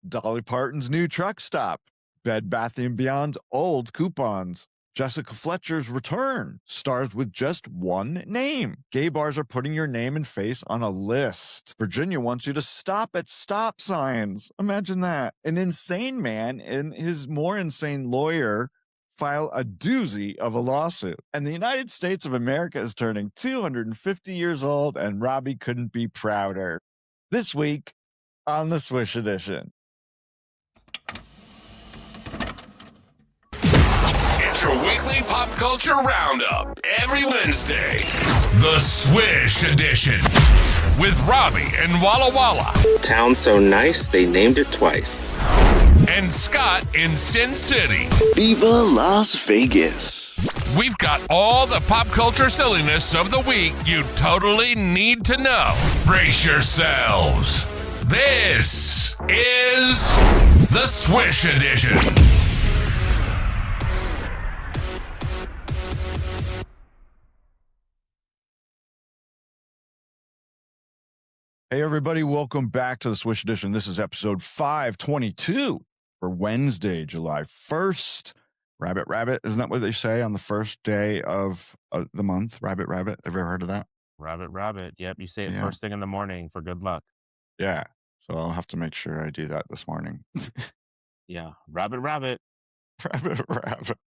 Dolly Parton's new truck stop, Bed Bath & Beyond's old coupons, Jessica Fletcher's return, stars with just one name. Gay bars are putting your name and face on a list. Virginia wants you to stop at stop signs. Imagine that. An insane man and his more insane lawyer file a doozy of a lawsuit. And the United States of America is turning 250 years old, and Robbie couldn't be prouder. This week on the Swish Edition. It's your weekly pop culture roundup every Wednesday. The Swish Edition with Robbie and Walla Walla. Town so nice they named it twice. And Scott in Sin City. Viva Las Vegas. We've got all the pop culture silliness of the week you totally need to know. Brace yourselves. This is the Swish Edition. Hey, everybody. Welcome back to the Swish Edition. This is episode 522 for Wednesday, July 1st. Rabbit, rabbit. Isn't that what they say on the first day of the month? Rabbit, rabbit. Have you ever heard of that? Rabbit, rabbit. Yep, you say it first thing in the morning for good luck. Yeah. So I'll have to make sure I do that this morning. Yeah. Rabbit, rabbit. Rabbit, rabbit.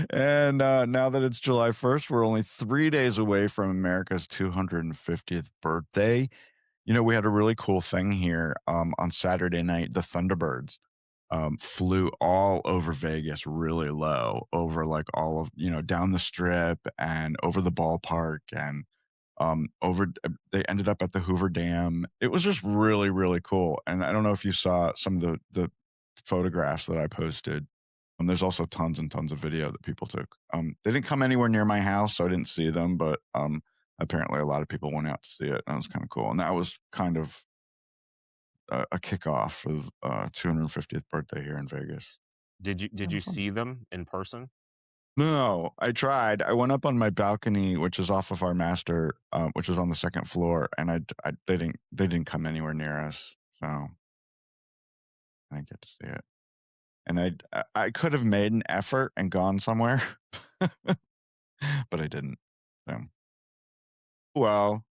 And now that it's July 1st, we're only 3 days away from America's 250th birthday. You know, we had a really cool thing here on Saturday night. The Thunderbirds flew all over Vegas really low, over like all of, down the strip and over the ballpark and they ended up at the Hoover Dam. It was just really, really cool. And I don't know if you saw some of the photographs that I posted. There's also tons and tons of video that people took. They didn't come anywhere near my house, so I didn't see them, but apparently a lot of people went out to see it, and it was kind of cool. And that was kind of a kickoff for the 250th birthday here in Vegas. Did you see them in person? No, I tried. I went up on my balcony, which is off of our master, which is on the second floor, and they didn't come anywhere near us, so I didn't get to see it. And I could have made an effort and gone somewhere, but I didn't. So, well,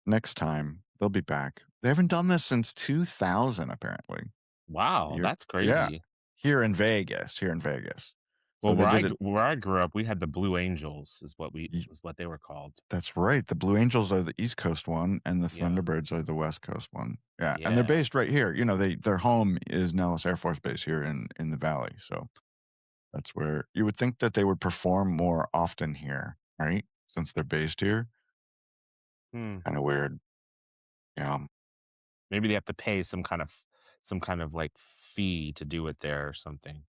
next time they'll be back. They haven't done this since 2000, apparently. Wow, that's crazy. Yeah, here in Vegas. Well, So where I grew up, we had the Blue Angels, is what they were called. That's right. The Blue Angels are the East Coast one, and the Yeah. Thunderbirds are the West Coast one. Yeah, and Yeah. they're based right here. Their home is Nellis Air Force Base here in the Valley. So that's where you would think that they would perform more often here, right? Since they're based here. Kind of weird. Yeah. Maybe they have to pay some kind of like fee to do it there or something.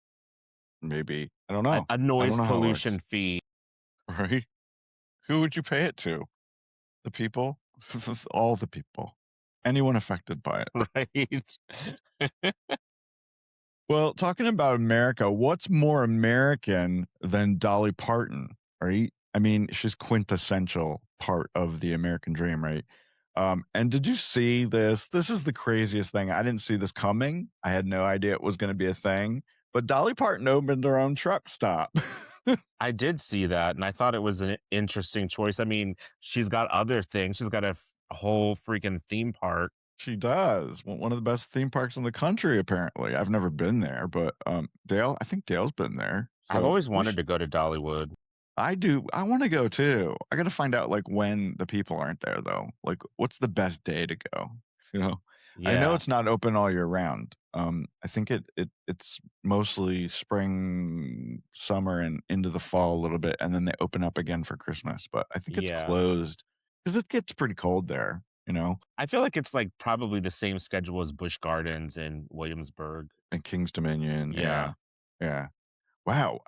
Maybe. I don't know. A noise I don't know how it pollution works. fee. Right? Who would you pay it to? The people? All the people. Anyone affected by it. Right. Well, talking about America, what's more American than Dolly Parton, right? I mean, she's quintessential part of the American dream, right? And did you see this? This is the craziest thing. I didn't see this coming. I had no idea it was going to be a thing. But Dolly Parton opened her own truck stop. I did see that, and I thought it was an interesting choice. I mean, she's got other things. She's got a whole freaking theme park. She does. One of the best theme parks in the country, apparently. I've never been there, but I think Dale's been there. I've So always wanted to go to Dollywood. I do. I want to go too. I got to find out like when the people aren't there though. Like what's the best day to go? I know Yeah. it's not open all year round. I think it's mostly spring, summer, and into the fall a little bit, and then they open up again for Christmas. But I think it's Yeah. closed because it gets pretty cold there. I feel like it's like probably the same schedule as Busch Gardens in Williamsburg. And King's Dominion. Yeah. Yeah. Wow.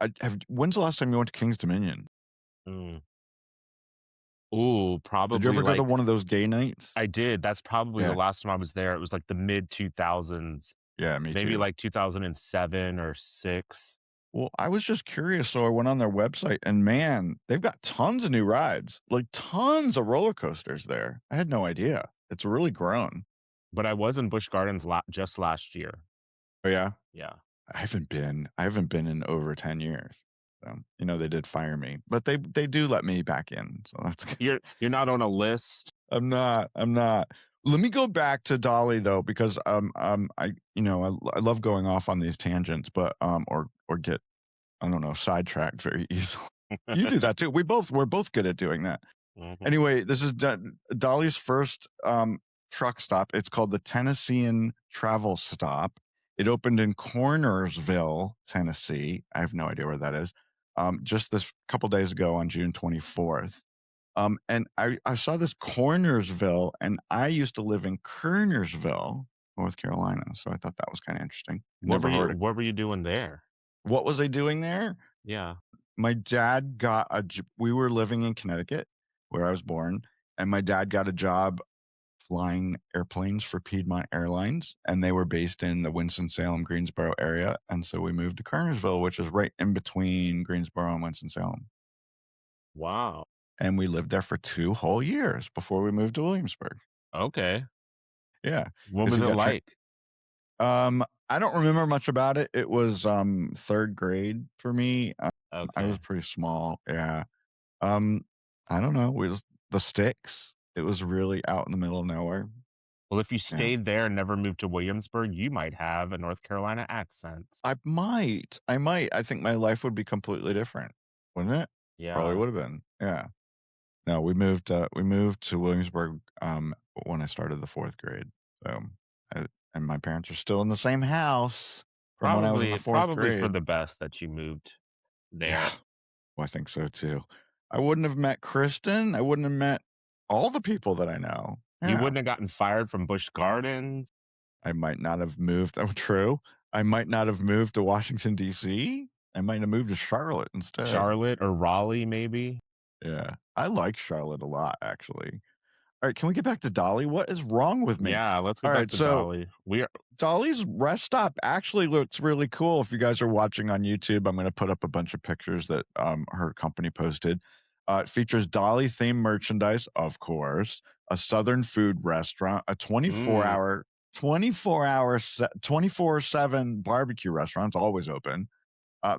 When's the last time you went to King's Dominion? Mm. Ooh, probably. Did you ever go to like one of those gay nights? I did. That's probably Yeah. the last time I was there. It was like the mid 2000s, Yeah, me maybe too. like 2007 or 6. Well, I was just curious, so I went on their website, and man, they've got tons of new rides, like tons of roller coasters there. I had no idea. It's really grown. But I was in Busch Gardens just last year. Oh, yeah? Yeah. I haven't been in over 10 years. So, they did fire me, but they do let me back in, so that's good. You're not on a list. I'm not. Let me go back to Dolly though, because I love going off on these tangents, but or get, I don't know, sidetracked very easily. You do that too. We're both good at doing that. Mhm. Anyway, this is Dolly's first truck stop. It's called the Tennessean Travel Stop. It opened in Cornersville, Tennessee. I have no idea where that is. Just this couple days ago on June 24th. And I saw this Cornersville, and I used to live in Kernersville, North Carolina. So I thought that was kind of interesting. Never heard of. What were you doing there? What was I doing there? Yeah. My dad got we were living in Connecticut, where I was born, and my dad got a job flying airplanes for Piedmont Airlines, and they were based in the Winston-Salem, Greensboro area. And so we moved to Kernersville, which is right in between Greensboro and Winston-Salem. Wow. And we lived there for 2 whole years before we moved to Williamsburg. Okay. Yeah. What 'Cause was he it got like? I don't remember much about it. It was 3rd grade for me. I was Okay. pretty small. Yeah. Um, I don't know. The sticks. It was really out in the middle of nowhere. Well, if you Yeah. stayed there and never moved to Williamsburg, you might have a North Carolina accent. I might. I think my life would be completely different, wouldn't it? Probably Yeah. would have been. Yeah. No, we moved to Williamsburg when I started the 4th grade. So, and my parents are still in the same house from when I was in the 4th Probably for grade. the best that you moved there. Yeah. Well, I think so too. I wouldn't have met Kristen. I wouldn't have met all the people that I know. You Yeah. wouldn't have gotten fired from Busch Gardens. I might not have moved. Oh, true. I might not have moved to Washington, D.C. I might have moved to Charlotte instead. Charlotte or Raleigh, maybe. Yeah. I like Charlotte a lot, actually. All right. Can we get back to Dolly? What is wrong with me? Yeah, let's go All back right, to so Dolly. We are Dolly's rest stop actually looks really cool. If you guys are watching on YouTube, I'm going to put up a bunch of pictures that her company posted. It features Dolly themed merchandise, of course, a Southern food restaurant, a 24/7 barbecue restaurant. It's always open.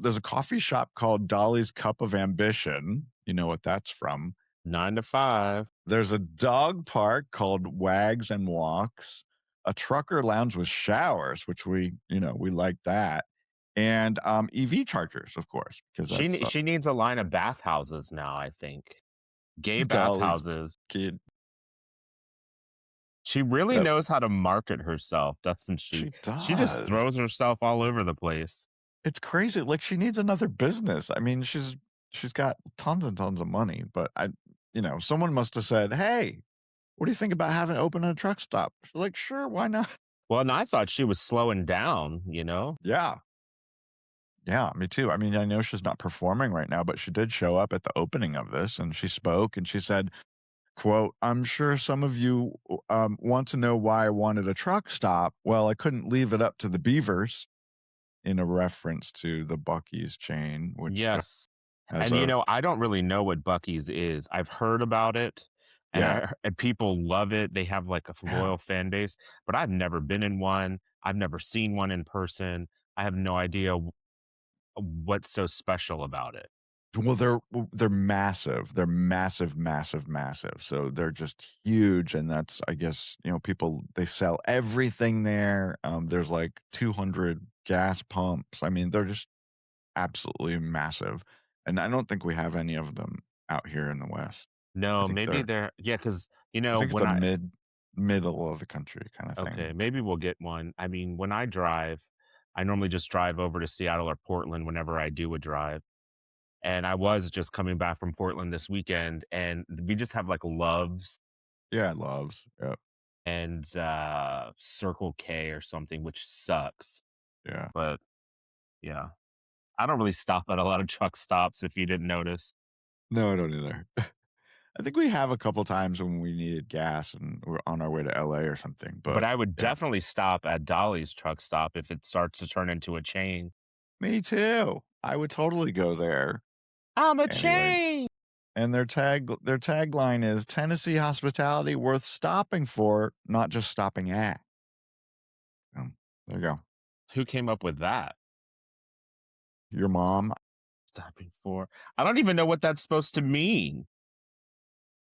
There's a coffee shop called Dolly's Cup of Ambition. You know what that's from. 9 to 5. There's a dog park called Wags and Walks, a trucker lounge with showers, which we like that, and EV chargers, of course, because that's She needs a line of bathhouses now, I think. Gay Dolly's bathhouses. kid. She really Yep. knows how to market herself, doesn't she? She does. She just throws herself all over the place. It's crazy. Like, she needs another business. I mean, she's got tons and tons of money, but someone must have said, "Hey, what do you think about having open a truck stop?" She's like, "Sure, why not?" Well, and I thought she was slowing down, Yeah. Yeah, me too. I mean, I know she's not performing right now, but she did show up at the opening of this, and she spoke, and she said, quote, "I'm sure some of you want to know why I wanted a truck stop. Well, I couldn't leave it up to the beavers," in a reference to the Buc-ee's chain, which Yes. has And I don't really know what Buc-ee's is. I've heard about it, and yeah. and people love it. They have like a loyal fan base, but I've never been in one. I've never seen one in person. I have no idea what's so special about it. Well, they're massive. They're massive, massive, massive. So they're just huge, and that's, I guess, people, they sell everything there. There's like 200 gas pumps. I mean, they're just absolutely massive, and I don't think we have any of them out here in the West. I No, think maybe they're because I think it's when the middle of the country kind of okay, thing. maybe we'll get one. I mean, when I drive, I normally just drive over to Seattle or Portland whenever I do a drive. And I was just coming back from Portland this weekend, and we just have like Loves Yeah, Loves. Yep. and Circle K or something, which sucks. Yeah. But yeah, I don't really stop at a lot of truck stops if you didn't notice. No, I don't either. I think we have a couple times when we needed gas and we're on our way to LA or something. But But I would yeah, definitely stop at Dolly's truck stop if it starts to turn into a chain. me too. I would totally go there. I'm a Anyway, chain. and their tagline is Tennessee hospitality worth stopping for, not just stopping at. There you go. Who came up with that? Your mom. Stopping for. I don't even know what that's supposed to mean.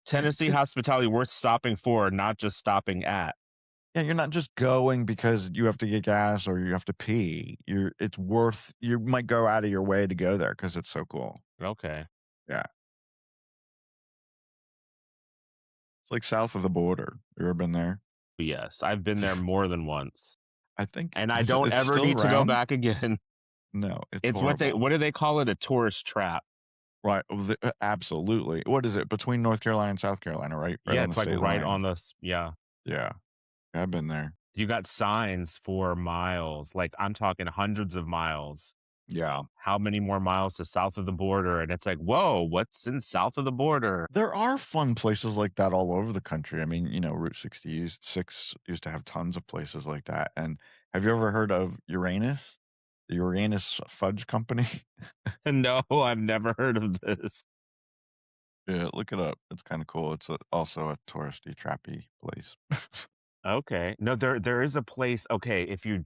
Tennessee hospitality worth stopping for, not just stopping at. Yeah, you're not just going because you have to get gas or you have to pee. It's worth. You might go out of your way to go there because it's so cool. Okay. Yeah, it's like south of the border. You ever been there? Yes, I've been there more than once, I think and I don't it's ever still need to go around. back again. No, it's It's what horrible. do they call it? A tourist trap. Right, absolutely. What is it between North Carolina and South Carolina? Right Yeah, on the it's like state right line. on the yeah. Yeah, I've been there. You got signs for miles, like I'm talking hundreds of miles. Yeah. How many more miles to south of the border? And it's like, whoa, what's in south of the border? There are fun places like that all over the country. I mean, Route 66 used to have tons of places like that. And have you ever heard of Uranus? The Uranus Fudge Company? No, I've never heard of this. Yeah, look it up. It's kind of cool. It's also a touristy, trappy place. Okay. No, there is a place. Okay, if you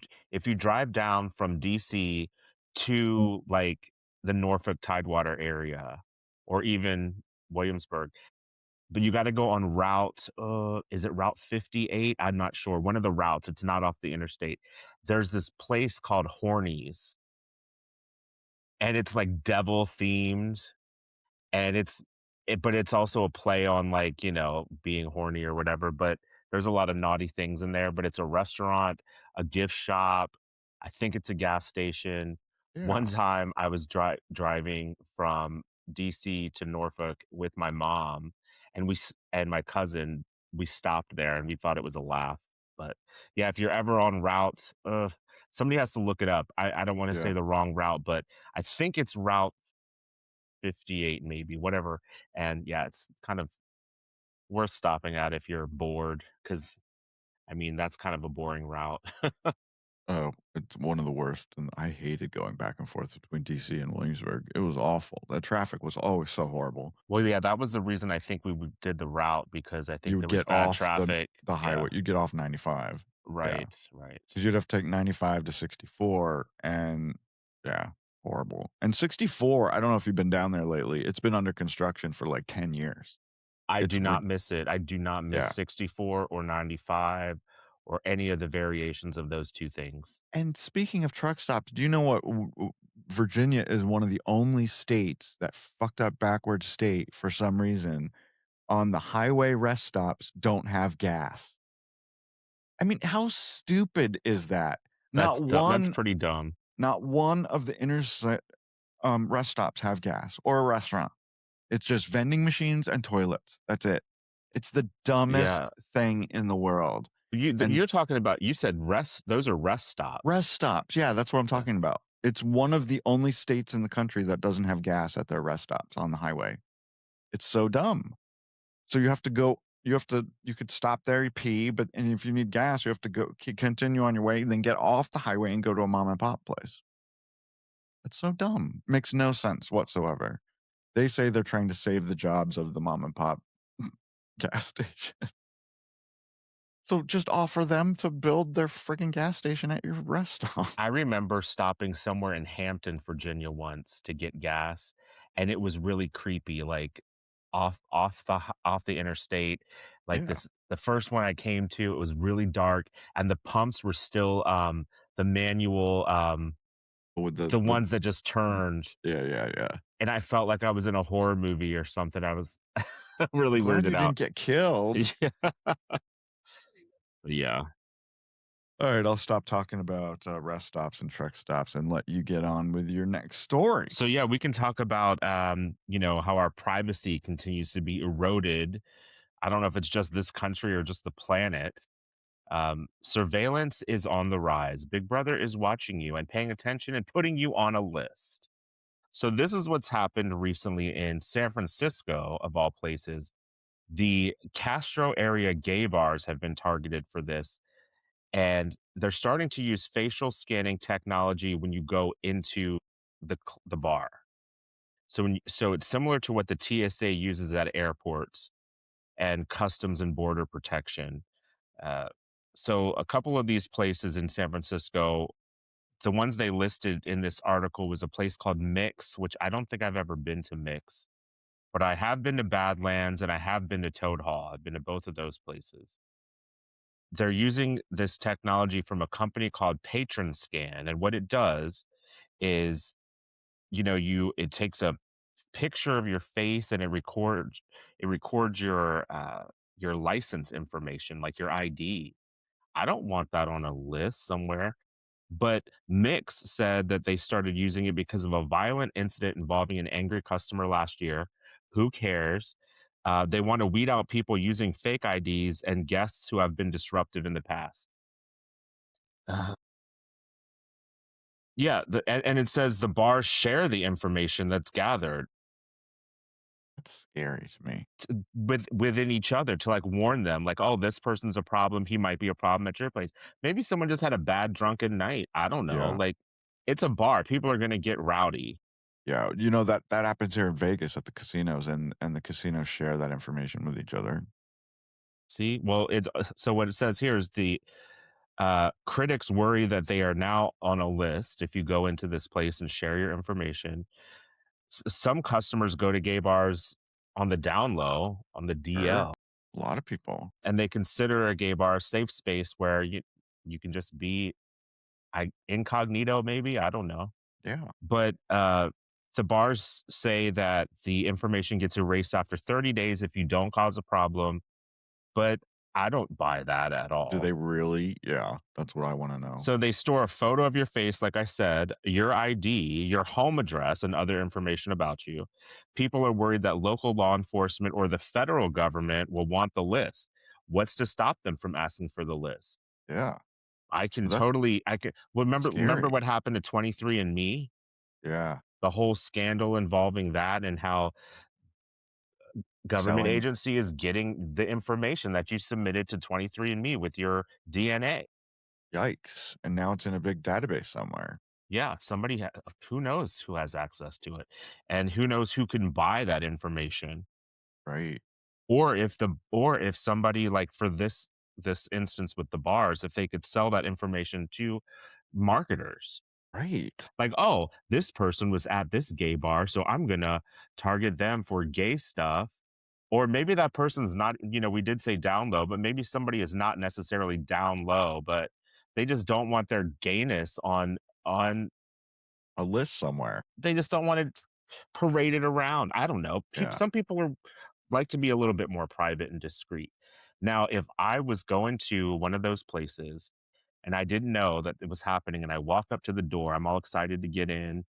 drive down from DC to like the Norfolk Tidewater area or even Williamsburg, but you got to go on route is it route 58? I'm not sure. One of the routes, it's not off the interstate. There's this place called Hornies, and it's like devil themed, and but it's also a play on, like, being horny or whatever, but there's a lot of naughty things in there, but it's a restaurant, a gift shop, I think it's a gas station. One Yeah. time I was driving from DC to Norfolk with my mom, and and my cousin, we stopped there and we thought it was a laugh. But yeah, if you're ever on route, somebody has to look it up. I don't want to say Yeah. the wrong route, but I think it's route 58 maybe, whatever, and yeah, it's kind of worth stopping at if you're bored, because I mean, that's kind of a boring route. Oh, it's one of the worst. And I hated going back and forth between DC and Williamsburg. It was awful. The traffic was always so horrible. Well, yeah, that was the reason I think did the route, because I You think would there was get bad off traffic. the Yeah, highway. You'd get off 95. Yeah. right, right. 'Cause you'd have to take 95 to 64 and yeah, horrible. And 64, I don't know if you've been down there lately. It's been under construction for like 10 years. I It's do re not miss it. I do not miss Yeah. 64 or 95 or any of the variations of those 2 things. And speaking of truck stops, do you know what Virginia is one of the only states that fucked up backward state for some reason on the highway rest stops don't have gas. I mean, how stupid is that? Not That's one pretty dumb. not one of the rest stops have gas or a restaurant. It's just vending machines and toilets. That's it. It's the Yeah. dumbest thing in the world. And You're talking about, you said those are rest stops. rest stops, yeah, that's what I'm Yeah. talking about. It's one of the only states in the country that doesn't have gas at their rest stops on the highway. It's so dumb. So you could stop there, you pee, and if you need gas, you have to go continue on your way, and then get off the highway and go to a mom and pop place. It's so dumb. Makes no sense whatsoever. They say they're trying to save the jobs of the mom and pop gas station. So just offer them to build their freaking gas station at your rest stop. I remember stopping somewhere in Hampton, Virginia once to get gas, and it was really creepy, like off the interstate. Like Yeah. the first one I came to, it was really dark, and the pumps were still the manual, With the the ones that just turned, yeah. and I felt like I was in a horror movie or something. I was really Glad you weirded out. didn't get killed. Yeah. All right, I'll stop talking about rest stops and truck stops and let you get on with your next story. So yeah, we can talk about how our privacy continues to be eroded. I don't know if it's just this country or just the planet. Surveillance is on the rise. Big Brother is watching you and paying attention and putting you on a list. So this is what's happened recently in San Francisco, of all places. The Castro area gay bars have been targeted for this, and they're starting to use facial scanning technology when you go into the bar. So it's similar to what the TSA uses at airports and Customs and Border Protection. Uh, so a couple of these places in San Francisco the ones they listed in this article was a place called Mix, which I don't think I've ever been to Mix, but I have been to Badlands and I have been to Toad Hall. I've been to both of those places. They're using this technology from a company called Patron Scan, and what it does is, it takes a picture of your face and it records your license information, like your ID. I don't want that on a list somewhere. But Mix said that they started using it because of a violent incident involving an angry customer last year. Who cares? They want to weed out people using fake IDs and guests who have been disruptive in the past. Yeah, and it says the bars share the information that's gathered That's scary to me. within each other to like warn them, like, oh, this person's a problem. He might be a problem at your place. Maybe someone just had a bad drunken night. I don't know. Yeah. Like, it's a bar. People are gonna get rowdy. Yeah, that happens here in Vegas at the casinos, and the casinos share that information with each other. See, well, it's so what it says here is the critics worry that they are now on a list. If you go into this place and share your information, some customers go to gay bars on the down low, on the Sure. DL, A lot of people. and they consider a gay bar a safe space where you can just be incognito. Maybe I don't know, Yeah. but the bars say that the information gets erased after 30 days if you don't cause a problem, but I don't buy that at Do all. they really? Yeah, that's what I wanna know. So they store a photo of your face, like I said, your ID, your home address, and other information about you. People are worried that local law enforcement or the federal government will want the list. What's to stop them from asking for the list? Yeah. That's I can well, remember scary. what happened to 23andMe? Yeah. The whole scandal involving that and how government Selling agency is getting the information that you submitted to 23andMe with your DNA. Yikes, and now it's in a big database somewhere. Yeah, who knows who has access to it, and who knows who can buy that information, Right. or if somebody like for this instance with the bars, if they could sell that information to marketers. Right. Like, oh, this person was at this gay bar, so I'm gonna target them for gay stuff. Or maybe that person's not, we did say down low, but maybe somebody is not necessarily down low, but they just don't want their gayness on A list somewhere. they just don't want it paraded around. I don't know. Yeah. Some people like to be a little bit more private and discreet. Now, if I was going to one of those places and I didn't know that it was happening and I walk up to the door, I'm all excited to get in,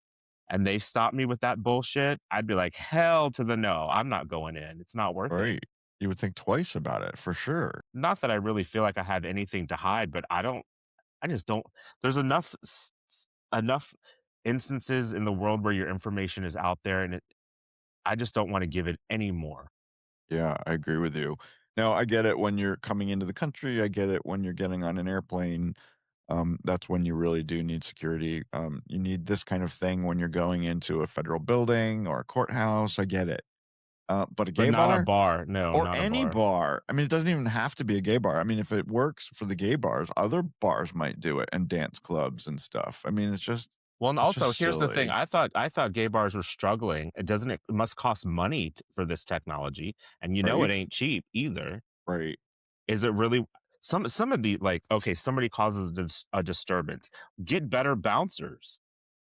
and they stop me with that bullshit, I'd be like, hell to the no. I'm not going in. It's not worth it. Right. You would think twice about it for sure. Not that I really feel like I have anything to hide, but I just don't. There's enough instances in the world where your information is out there, and I just don't want to give it any more. Yeah, I agree with you. Now, I get it when you're coming into the country. I get it when you're getting on an airplane. That's when you really do need security. You need this kind of thing when you're going into a federal building or a courthouse. I get it. But a But gay not a bar bar. No, or not a any bar. bar. I mean, it doesn't even have to be a gay bar. I mean, if it works for the gay bars, other bars might do it and dance clubs and stuff. I mean, Well, and it's also just here's the thing. silly. I thought gay bars were struggling. It must cost money for this technology, and it Right? ain't cheap either. Right. Is it really? Some of the like, okay, somebody causes a disturbance. Get better bouncers.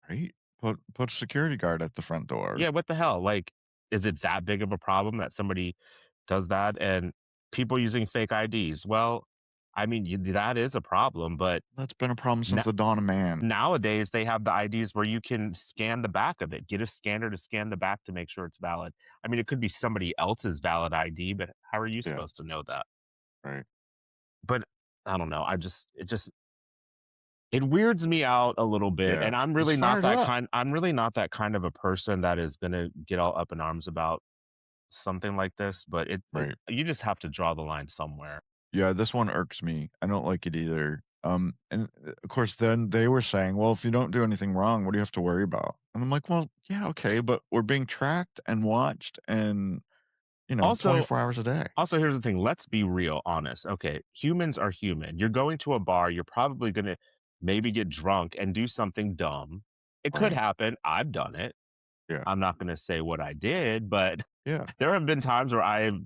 Right? Put a security guard at the front door. Yeah, what the hell? Like, is it that big of a problem that somebody does that? And people using fake IDs? Well, I mean, that is a problem, but That's been a problem no, since the dawn of man. nowadays they have the IDs where you can scan the back of it. Get a scanner to scan the back to make sure it's valid. I mean, it could be somebody else's valid ID, but how are you Yeah. supposed to know that? Right. But I don't know. It weirds me out a little bit, Yeah. and It's fired up. I'm really not that kind of a person that is gonna get all up in arms about something like this, but Right. you just have to draw the line somewhere. Yeah, this one irks me. I don't like it either. And of course, then they were saying, well, if you don't do anything wrong, what do you have to worry about? And I'm like, well, yeah, okay, but we're being tracked and watched and, Also 24 hours a day. also, here's the thing, let's be real honest, okay? Humans are human. You're going to a bar, you're probably gonna maybe get drunk and do something dumb. It could Right. happen. I've done it. Yeah. I'm not going to say what I did, but Yeah. there have been times where I've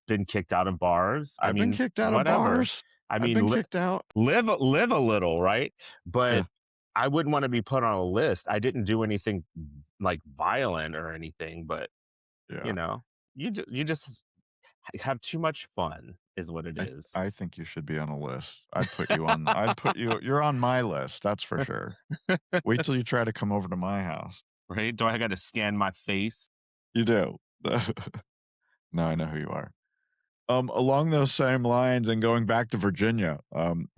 been kicked out of bars. I I've been mean, kicked out of whatever. bars. I I've mean, been kicked out. live a little, right? Yeah. But I wouldn't want to be put on a list. I didn't do anything like violent or anything, but you Yeah. know, you just have too much fun, is what it is. I think you should be on a list. I'd put you're on my list, that's for sure. Wait till you try to come over to my house. Right? Do I got to scan my face? You do. No, I know who you are. Along those same lines and going back to Virginia,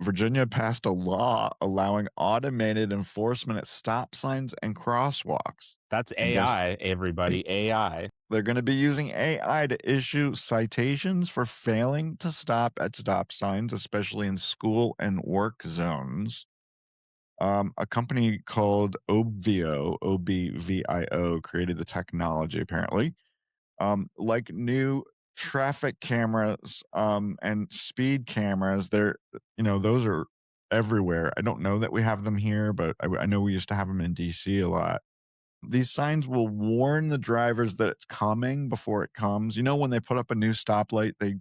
Virginia passed a law allowing automated enforcement at stop signs and crosswalks. That's And guess AI, everybody. AI. they're going to be using AI to issue citations for failing to stop at stop signs, especially in school and work zones. A company called Obvio created the technology apparently. Like new traffic cameras and speed cameras, those are everywhere. I don't know that we have them here, but I know we used to have them in DC a lot. These signs will warn the drivers that it's coming before it comes. You know, when they put up a new stoplight, they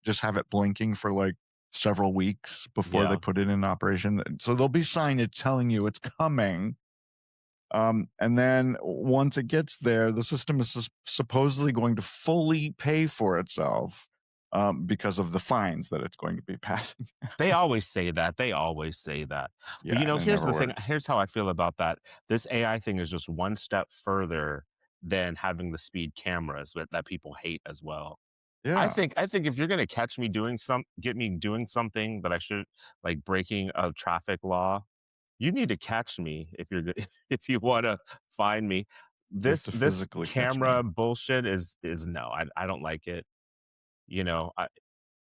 just have it blinking for like several weeks before they Yeah. put it in operation. So there'll be signage telling you it's coming. And then once it gets there, the system is supposedly going to fully pay for itself because of the fines that it's going to be passing. They always say that. They always say that. But Yeah, and it here's never the thing. works. Here's how I feel about that. This AI thing is just one step further than having the speed cameras that people hate as well. Yeah, I think if you're gonna catch me get me doing something that I should, like breaking a traffic law, you need to catch me if you're if you want to find me. you have to This physically catch me. camera bullshit is no. I don't like it. You know, I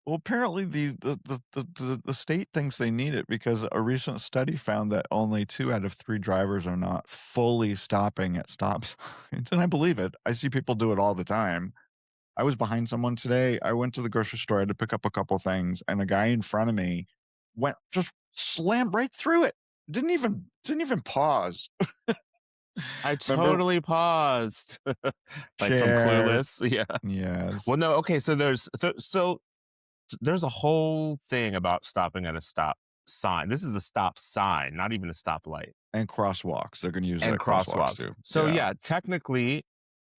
Well, apparently the state thinks they need it because a recent study found that only 2 out of 3 drivers are not fully stopping at stop signs, and I believe it. I see people do it all the time. I was behind someone today. I went to the grocery store. I had to pick up a couple things, and a guy in front of me just slammed right through it. Didn't even pause. I Remember totally paused. Like from Cher? Clueless. Yeah. Yes, Well, no, okay, so there's a whole thing about stopping at a stop sign. This is a stop sign, not even a stoplight. and crosswalks. They're going to use it And at crosswalks crosswalks. too. So Yeah, yeah, technically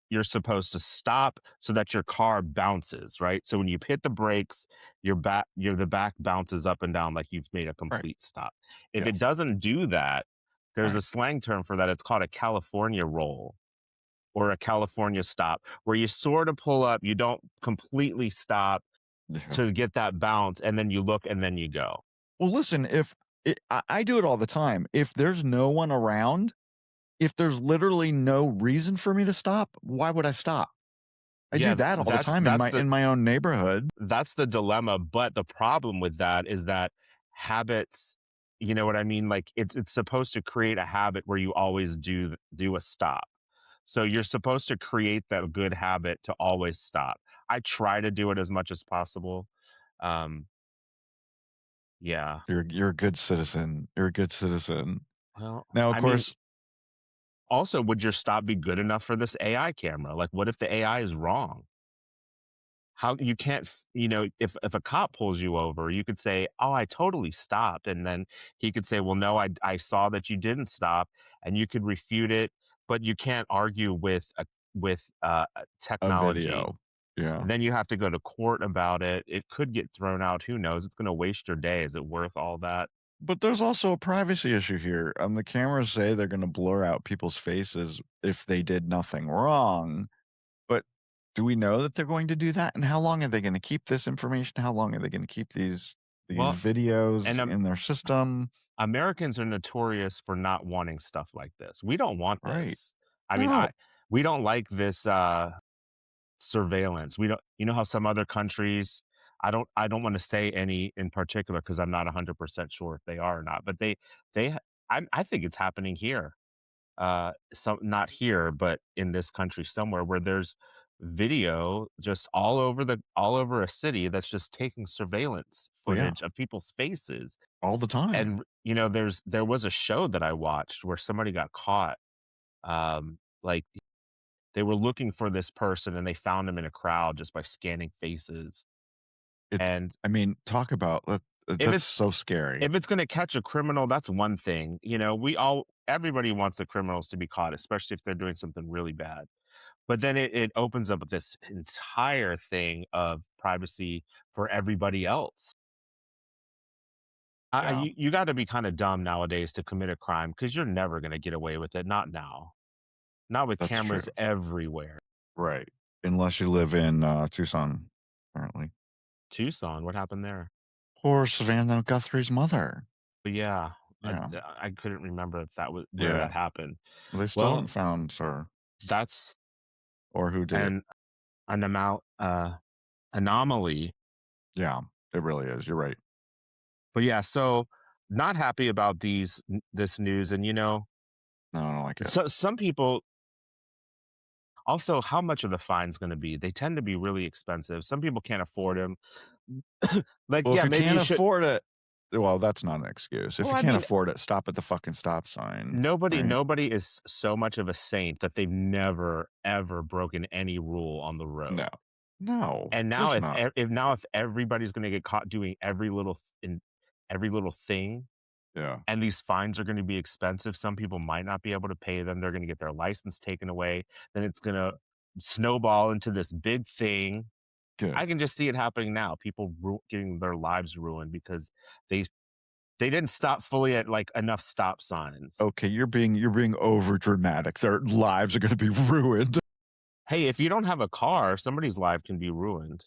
you're supposed to stop so that your car bounces, right? So when you hit the brakes, the back bounces up and down like you've made a right. complete stop. If it Yes, doesn't do that, there's right. a slang term for that. It's called a California roll or a California stop, where you sort of pull up, you don't completely stop Yeah. to get that bounce, and then you look and then you go. Well, listen, if I do it all the time. If there's no one around, if there's literally no reason for me to stop, why would I stop? I do Yeah, that all the time in my own neighborhood. that's the dilemma. But the problem with that is that habits, you know what I mean? Like it's supposed to create a habit where you always do a stop. So you're supposed to create that good habit to always stop. I try to do it as much as possible. Um, yeah. You're a good citizen. You're a good citizen. Well, Now, of I mean, course, also, would your stop be good enough for this AI camera? Like, what if the AI is wrong? How you can't, if a cop pulls you over, you could say, "Oh, I totally stopped," and then he could say, "Well, no, I saw that you didn't stop," and you could refute it, but you can't argue with a technology. video. Yeah. And then you have to go to court about it. It could get thrown out. Who knows? It's going to waste your day. Is it worth all that? But there's also a privacy issue here. The cameras say they're going to blur out people's faces if they did nothing wrong. But do we know that they're going to do that? And how long are they going to keep this information? How long are they going to keep these Well, videos and in their system? Americans are notorious for not wanting stuff like this. We don't want Right. this. I mean, No. we don't like this surveillance. We don't. You know how some other countries. I don't want to say any in particular because I'm not 100% sure if they are or not. But they. I think it's happening here. Not here, but in this country somewhere where there's video just all over a city that's just taking surveillance Well, yeah, footage of people's faces. all the time. And there was a show that I watched where somebody got caught. Like they were looking for this person and they found him in a crowd just by scanning faces. It And I mean, talk about that if that's it's so scary. if it's going to catch a criminal, that's one thing. Everybody wants the criminals to be caught, especially if they're doing something really bad. But then it opens up this entire thing of privacy for everybody else. Yeah, You got to be kind of dumb nowadays to commit a crime because you're never going to get away with it. Not now. Not with that's true. cameras everywhere. Right. Unless you live in, Tucson, apparently. Tucson, what happened there? Poor Savannah Guthrie's mother. But yeah, Yeah, I couldn't remember if that was where yeah. that happened. Well, they still Well, haven't found her that's or who did it. an an amount anomaly. Yeah, it really is, you're right. But yeah, so not happy about this news, and No, I don't like it. so some people also how much are the fines going to be? They tend to be really expensive. Some people can't afford them. Like, Well, if yeah, you maybe can't you should. afford it well, that's not an excuse. If Well, you I can't mean, afford it, stop at the fucking stop sign, nobody right? nobody is so much of a saint that they've never ever broken any rule on the No. road. No, And of now course not. if everybody's going to get caught doing every little thing, Yeah, and these fines are going to be expensive, some people might not be able to pay them. They're going to get their license taken away. Then it's going to snowball into this big thing. good. I can just see it happening now. People getting their lives ruined because they they didn't stop fully at like enough stop signs. Okay, you're being over dramatic. Their lives are gonna be ruined. Hey, if you don't have a car, somebody's life can be ruined.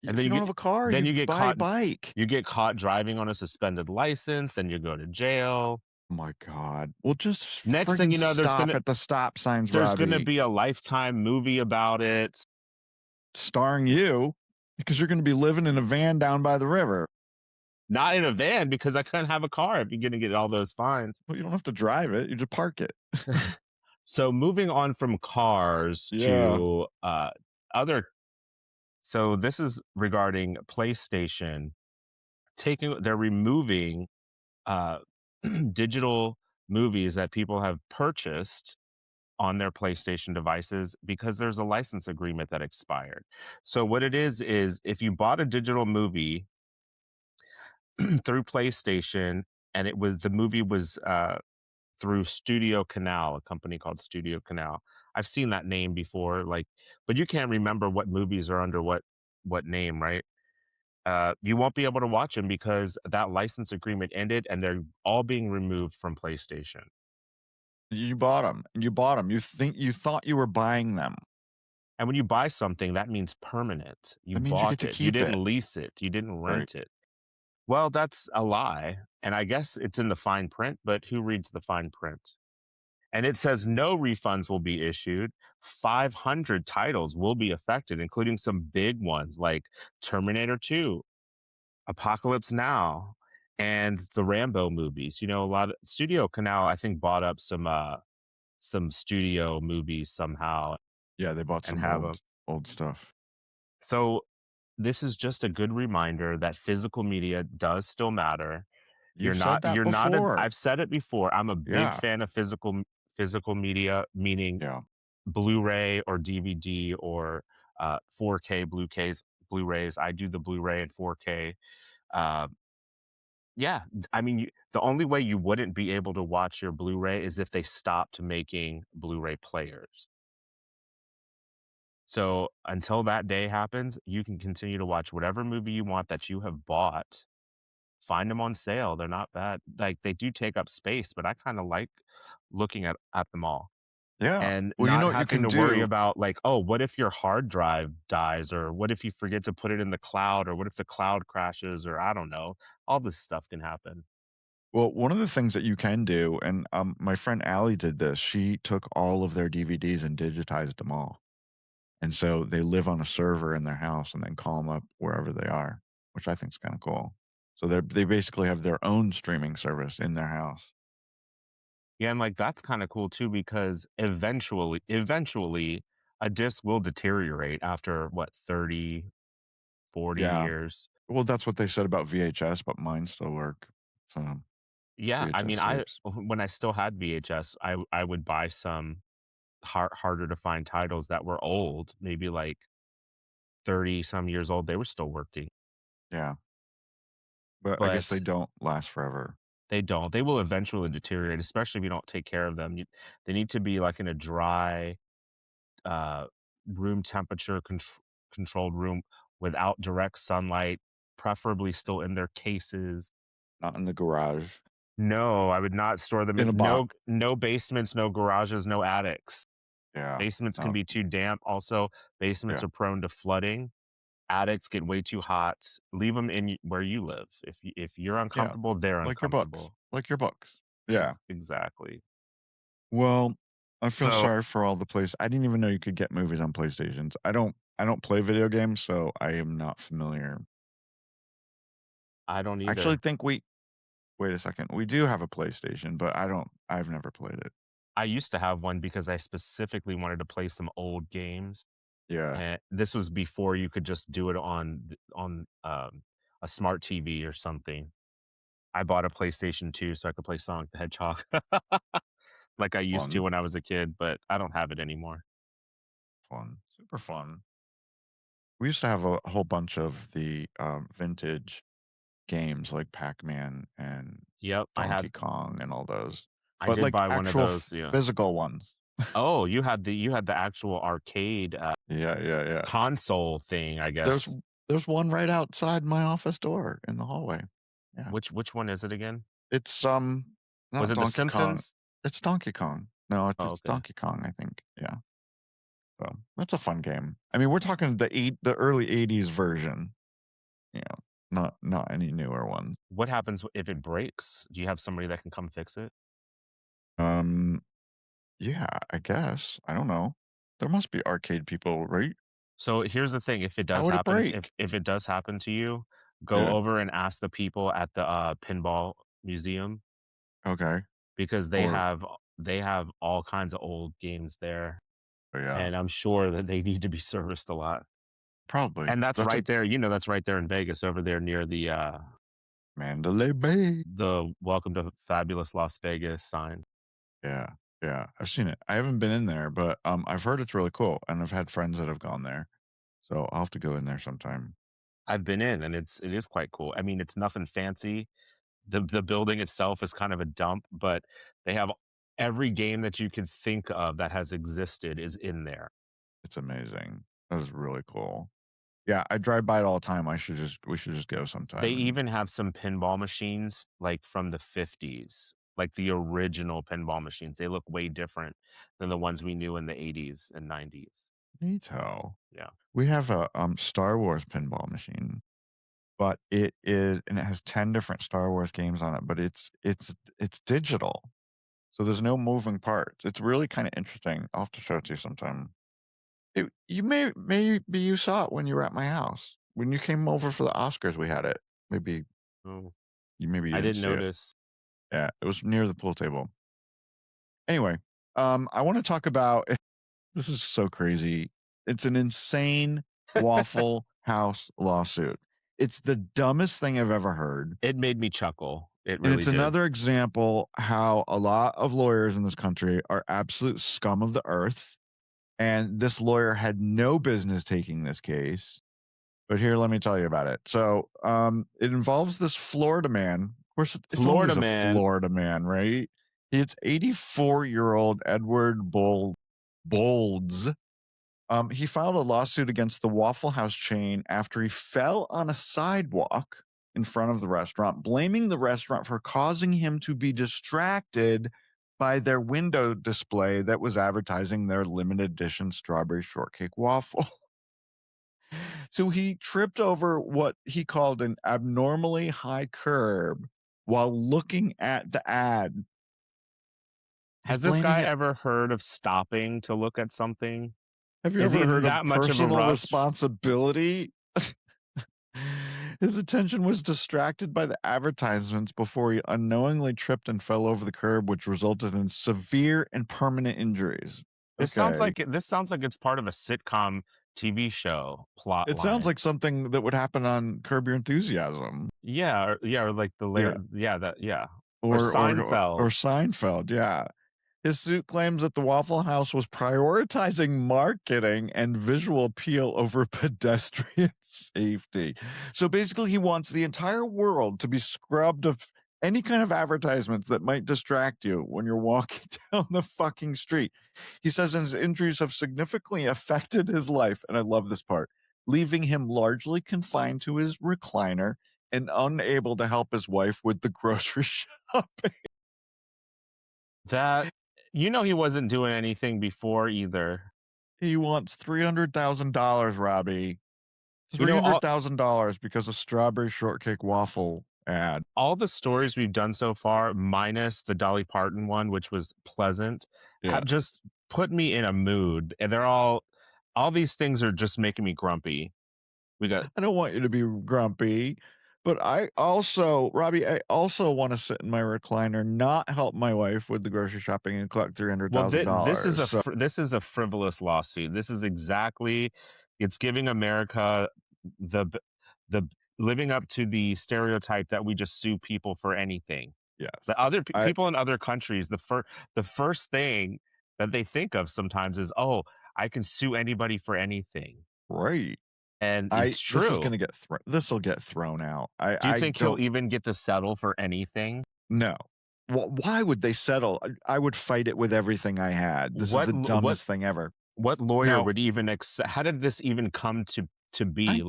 And If you don't have a car, then you you get buy a caught bike. you get caught driving on a suspended license, then you go to jail. Oh my god. Well, just Next thing friggin' you know, stop at the stop signs, there's gonna Robbie, be a Lifetime movie about it. starring you, because you're gonna be living in a van down by the river. Not in a van because I couldn't have a car if you're gonna get all those fines. Well, you don't have to drive it, you just park it. So moving on from cars Yeah. to other so this is regarding PlayStation they're removing uh digital movies that people have purchased on their PlayStation devices because there's a license agreement that expired. So what it is if you bought a digital movie through PlayStation and the movie was through Studio Canal, a company called Studio Canal. I've seen that name before, but you can't remember what movies are under what name, right? You won't be able to watch them because that license agreement ended and they're all being removed from PlayStation. You bought them. You bought them. You thought you were buying them. And when you buy something, that means permanent. You That means you get bought to it. You keep it, didn't lease it. You didn't right? rent it. Well, that's a lie. And I guess it's in the fine print, but who reads the fine print? And it says no refunds will be issued. 500 titles will be affected, including some big ones like Terminator 2, Apocalypse Now, and the Rambo movies. A lot of Studio Canal, I think, bought up some studio movies somehow Yeah, they bought and some have them. old stuff. So this is just a good reminder that physical media does still matter. You've said that before. I've said it before. I'm a big Yeah, fan of physical media, meaning yeah. Blu-ray or DVD or 4K Blu-rays. I do the Blu-ray and 4K. Uh, yeah, I mean, the only way you wouldn't be able to watch your Blu-ray is if they stopped making Blu-ray players. So until that day happens, you can continue to watch whatever movie you want that you have bought. Find them on sale. They're not bad. Like they do take up space, but I kind of like looking at them all Yeah. and Well, you know not what you having can to worry do? about like, oh, what if your hard drive dies or what if you forget to put it in the cloud or what if the cloud crashes or I don't know. All this stuff can happen. Well, one of the things that you can do, and, my friend Allie did this, she took all of their DVDs and digitized them all. And so they live on a server in their house and then call them up wherever they are, which I think is kinda cool. So they basically have their own streaming service in their house. Yeah, and like that's kind of cool too because eventually a disc will deteriorate after what, 30, 40 Yeah. years. Well, that's what they said about VHS, but mine still work. So Yeah, I VHS mean, tapes. when I still had VHS, I would buy some harder to find titles that were old, maybe like 30 some years old. They were still working, Yeah. But I guess but they don't last forever. they don't. They will eventually deteriorate, especially if you don't take care of them. They need to be like in a dry, uh, room temperature controlled room without direct sunlight, preferably still in their cases. Not in the garage. No, I would not store them In a in box. no basements, no garages, no attics. Yeah. Basements can No. be too damp. Also, basements Yeah. are prone to flooding. Attics get way too hot. Leave them in where you live. If you're Yeah. uncomfortable, they're Like your books. uncomfortable. Like your books. Yeah. Exactly. Well, I feel So sorry for all the place. I didn't even know you could get movies on PlayStations. I don't play video games, so I am not familiar. I don't I actually either. think wait a second. We do have a PlayStation, but I've never played it. I used to have one because I specifically wanted to play some old games. Yeah. And this was before you could just do it on a smart TV or something. I bought a PlayStation 2 so I could play Sonic the Hedgehog like I used to Fun. when I was a kid, but I don't have it anymore. Fun. Super fun. We used to have a whole bunch of the vintage games like Pac-Man and Yep, Donkey Kong and all those. I But did like buy one of actual those, yeah. physical ones. Oh, you had the actual arcade Yeah, yeah, yeah. console thing, I There's guess. there's one right outside my office door in the hallway. Yeah. Which one is it again? It's Was not it The Donkey Kong. Simpsons? It's Donkey Kong. No, Oh, it's okay. Donkey Kong, I think. Yeah. So that's a fun game. I mean, we're talking the early '80s version. You know, not any newer ones. What happens if it breaks? Do you have somebody that can come fix it? Um, yeah, I guess. I don't know. There must be arcade people, right? So here's the thing, if it How does would it happen, break? if it does happen to you, go Yeah. over and ask the people at the pinball museum Okay. because Or they have all kinds of old games there, yeah, and I'm sure that they need to be serviced a lot. probably. And that's That's a right there, that's right there in Vegas, over there near Mandalay Bay. the Welcome to Fabulous Las Vegas sign. Yeah. Yeah. I've seen it. I haven't been in there, but I've heard it's really cool and I've had friends that have gone there. So I'll have to go in there sometime. I've been in, and it is quite cool. I mean, it's nothing fancy. The building itself is kind of a dump, but they have every game that you could think of that has existed is in there. It's amazing. That is really cool. Yeah, I drive by it all the time. We should just go They sometime and even have some pinball machines like from the 50s, like the original pinball machines. They look way different than the ones we knew in the 80s and 90s. neato. Yeah. We have a Star Wars pinball machine, but it has 10 different Star Wars games on it, but it's digital. So there's no moving parts. It's really kind of interesting. I'll have to show it to you sometime. You maybe you saw it when you were at my house. When you came over for the Oscars, we had it. Maybe Oh, maybe you I didn't didn't see it. notice. Yeah, it was near the pool table. Anyway, I want to talk about this is so crazy. It's an insane Waffle House lawsuit. It's the dumbest thing I've ever heard. It made me chuckle. It And really it's did. another example how a lot of lawyers in this country are absolute scum of the earth. And this lawyer had no business taking this case. But here, let me tell you about it. So it involves this Florida man. Of course, it's Florida always a man. Florida man, right? It's 84-year-old Edward Bolds. He filed a lawsuit against the Waffle House chain after he fell on a sidewalk in front of the restaurant, blaming the restaurant for causing him to be distracted by their window display that was advertising their limited edition strawberry shortcake waffle. So he tripped over what he called an abnormally high curb while looking at the ad. He's Has this blaming guy it. ever heard of stopping to look at something? Have you Is he ever in heard of that much of a personal rush? responsibility? His attention was distracted by the advertisements before he unknowingly tripped and fell over the curb, which resulted in severe and permanent injuries. Okay. This sounds like it's part of a sitcom TV show plot It sounds line. like something that would happen on Curb Your Enthusiasm. Yeah, or like the Yeah. later, yeah, or Or Seinfeld. Seinfeld, yeah. His suit claims that the Waffle House was prioritizing marketing and visual appeal over pedestrian safety. So basically, he wants the entire world to be scrubbed of any kind of advertisements that might distract you when you're walking down the fucking street. He says his injuries have significantly affected his life, and I love this part, leaving him largely confined to his recliner and unable to help his wife with the grocery shopping. That he wasn't doing anything before either. He wants $300,000, Robbie. All $300,000 because of strawberry shortcake waffle ad. all the stories we've done so far, minus the Dolly Parton one, which was pleasant, Yeah. have just put me in a mood, and they're all these things are just making me grumpy. We got I don't want you to be grumpy, but Robbie, I also want to sit in my recliner, not help my wife with the grocery shopping and collect $300,000. this is a frivolous lawsuit. This is exactly, it's giving America the the living up to the stereotype that we just sue people for anything. Yes. The other people in other countries, the first thing that they think of sometimes is, oh, I can sue anybody for anything. Right. And it's true. This will get thrown out. Do you think he'll even get to settle for anything? No. Why would they settle? I would fight it with everything I had. This is the dumbest thing ever. What lawyer would even accept? How did this even come to be?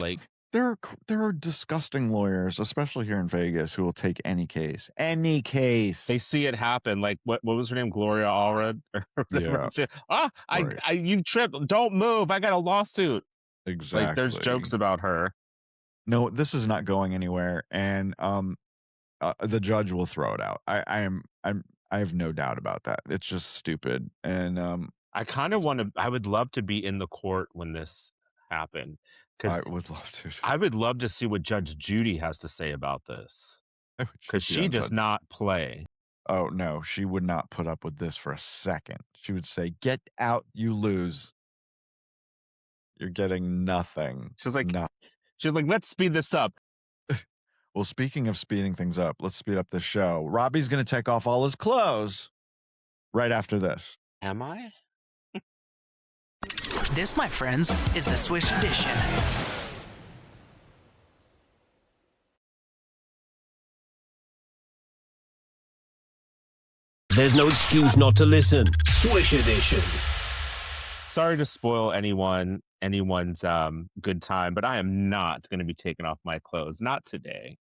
There are disgusting lawyers, especially here in Vegas, who will take any case. Any case. They see it happen. Like what was her name? Gloria Allred? Yeah. Right. You tripped. Don't move. I got a lawsuit. Exactly. Like there's jokes about her. No, this is not going anywhere, and the judge will throw it out. I have no doubt about that. It's just stupid, and I would love to be in the court when this happened, because I would love to. I would love to see what Judge Judy has to say about this, because she does not play. Oh no, she would not put up with this for a second. She would say, "Get out, you lose. You're getting nothing." She's like, nothing. She's like, let's speed this up. Well, speaking of speeding things up, let's speed up the show. Robbie's going to take off all his clothes right after this. Am I? This, my friends, is the Swish Edition. There's no excuse not to listen. Swish Edition. Sorry to spoil anyone's good time, but I am not going to be taking off my clothes. Not today.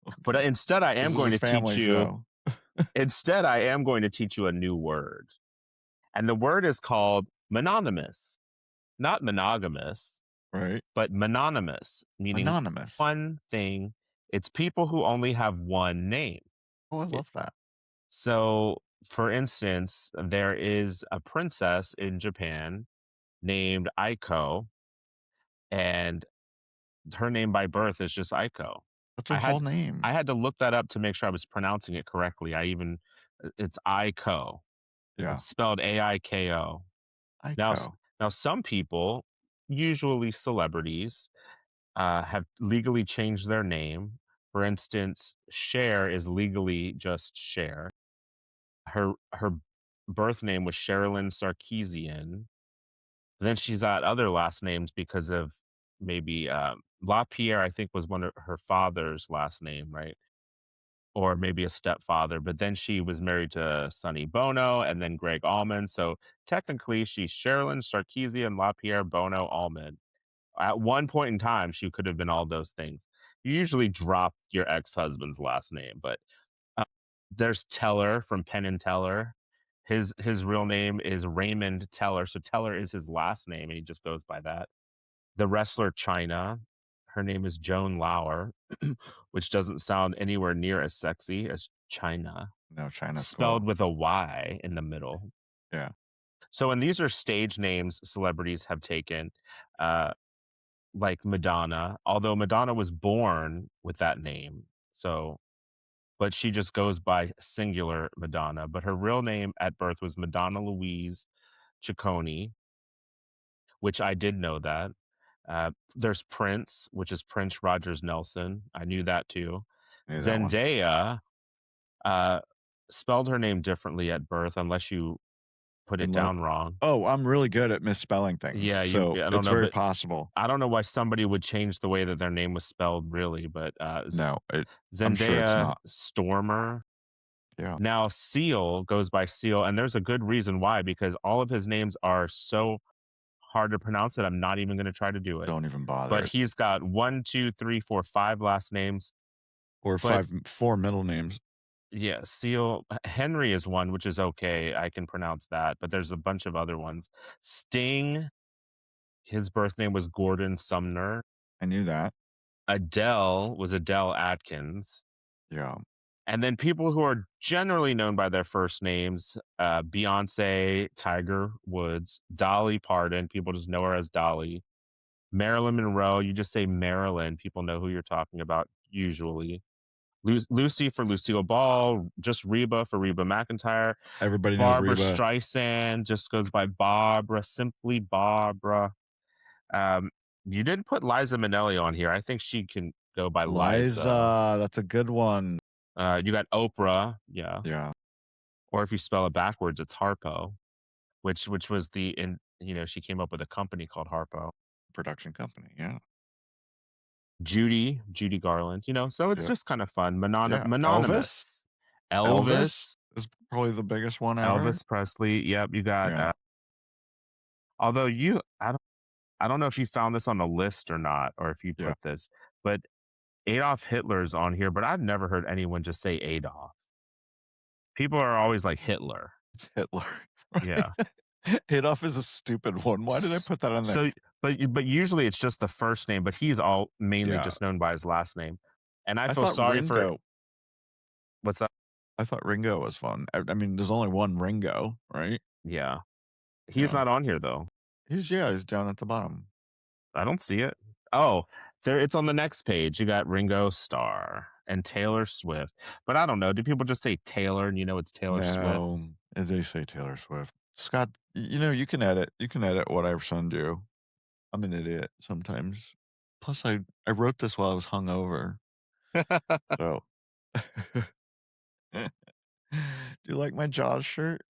Okay. But instead, I am going to teach you. Instead, I am going to teach you a new word, and the word is called mononymous, not monogamous, right? But mononymous, meaning anonymous. One thing. It's people who only have one name. Oh, I love that. So, for instance, there is a princess in Japan named Aiko, and her name by birth is just Aiko. That's her whole name. I had to look that up to make sure I was pronouncing it correctly. It's Aiko. Yeah. It's spelled Aiko. Now some people, usually celebrities, have legally changed their name. For instance, Cher is legally just Cher. Her birth name was Sherilyn Sarkeesian. Then she's got other last names because of maybe LaPierre, I think, was one of her father's last name, right? Or maybe a stepfather. But then she was married to Sonny Bono and then Greg Allman. So technically, she's Sherilyn Sarkeesian LaPierre Bono Allman. At one point in time, she could have been all those things. You usually drop your ex-husband's last name, but there's Teller from Penn and Teller. His real name is Raymond Teller, so Teller is his last name, and he just goes by that. The wrestler Chyna, her name is Joan Lauer, which doesn't sound anywhere near as sexy as Chyna. No, Chyna's spelled cool. with a Y in the middle. Yeah. So, and these are stage names celebrities have taken, like Madonna, although Madonna was born with that name. So, but she just goes by singular Madonna. But her real name at birth was Madonna Louise Ciccone, which I did know that. There's Prince, which is Prince Rogers Nelson. I knew that too. Knew that one. Zendaya spelled her name differently at birth, unless you put it down wrong. Oh, I'm really good at misspelling things. Yeah, so I don't it's know, very but possible. I don't know why somebody would change the way that their name was spelled, really. But No, Zendaya I'm sure it's not. Stormer. Yeah. Now Seal goes by Seal, and there's a good reason why, because all of his names are so hard to pronounce that I'm not even going to try to do it. Don't even bother. But he's got 1, 2, 3, 4, 5 last names. Or four middle names. Yeah, Seal. Henry is one, which is okay. I can pronounce that. But there's a bunch of other ones. Sting, his birth name was Gordon Sumner. I knew that. Adele was Adele Atkins. Yeah. And then people who are generally known by their first names, Beyonce, Tiger Woods, Dolly Parton, people just know her as Dolly. Marilyn Monroe, you just say Marilyn, people know who you're talking about usually. Lucy for Lucille Ball, just Reba for Reba McEntire. Everybody knows Barbara Reba. Streisand just goes by Barbara, simply Barbara. You didn't put Liza Minnelli on here. I think she can go by Liza. That's a good one. You got Oprah, yeah. Yeah. Or if you spell it backwards, it's Harpo, which was she came up with a company called Harpo. Production company, yeah. Judy Garland, so it's just kind of fun. Mononymous. Elvis is probably the biggest one ever. Elvis Presley. Yep, you got. Although I don't know if you found this on the list or not, or if you put this, but Adolf Hitler's on here, but I've never heard anyone just say Adolf. People are always like Hitler. It's Hitler. Yeah. Adolf is a stupid one. Why did I put that on there? So, but usually it's just the first name, but he's all mainly just known by his last name. And I feel sorry Ringo. for. What's that? I thought Ringo was fun. I mean, there's only one Ringo, right? Yeah. He's not on here though. He's down at the bottom. I don't see it. Oh, it's on the next page. You got Ringo Starr and Taylor Swift. But I don't know. Do people just say Taylor and it's Taylor Swift? No, they say Taylor Swift. Scott, you can edit. You can edit what I send you. I'm an idiot sometimes. Plus, I wrote this while I was hungover. So, do you like my Jaws shirt?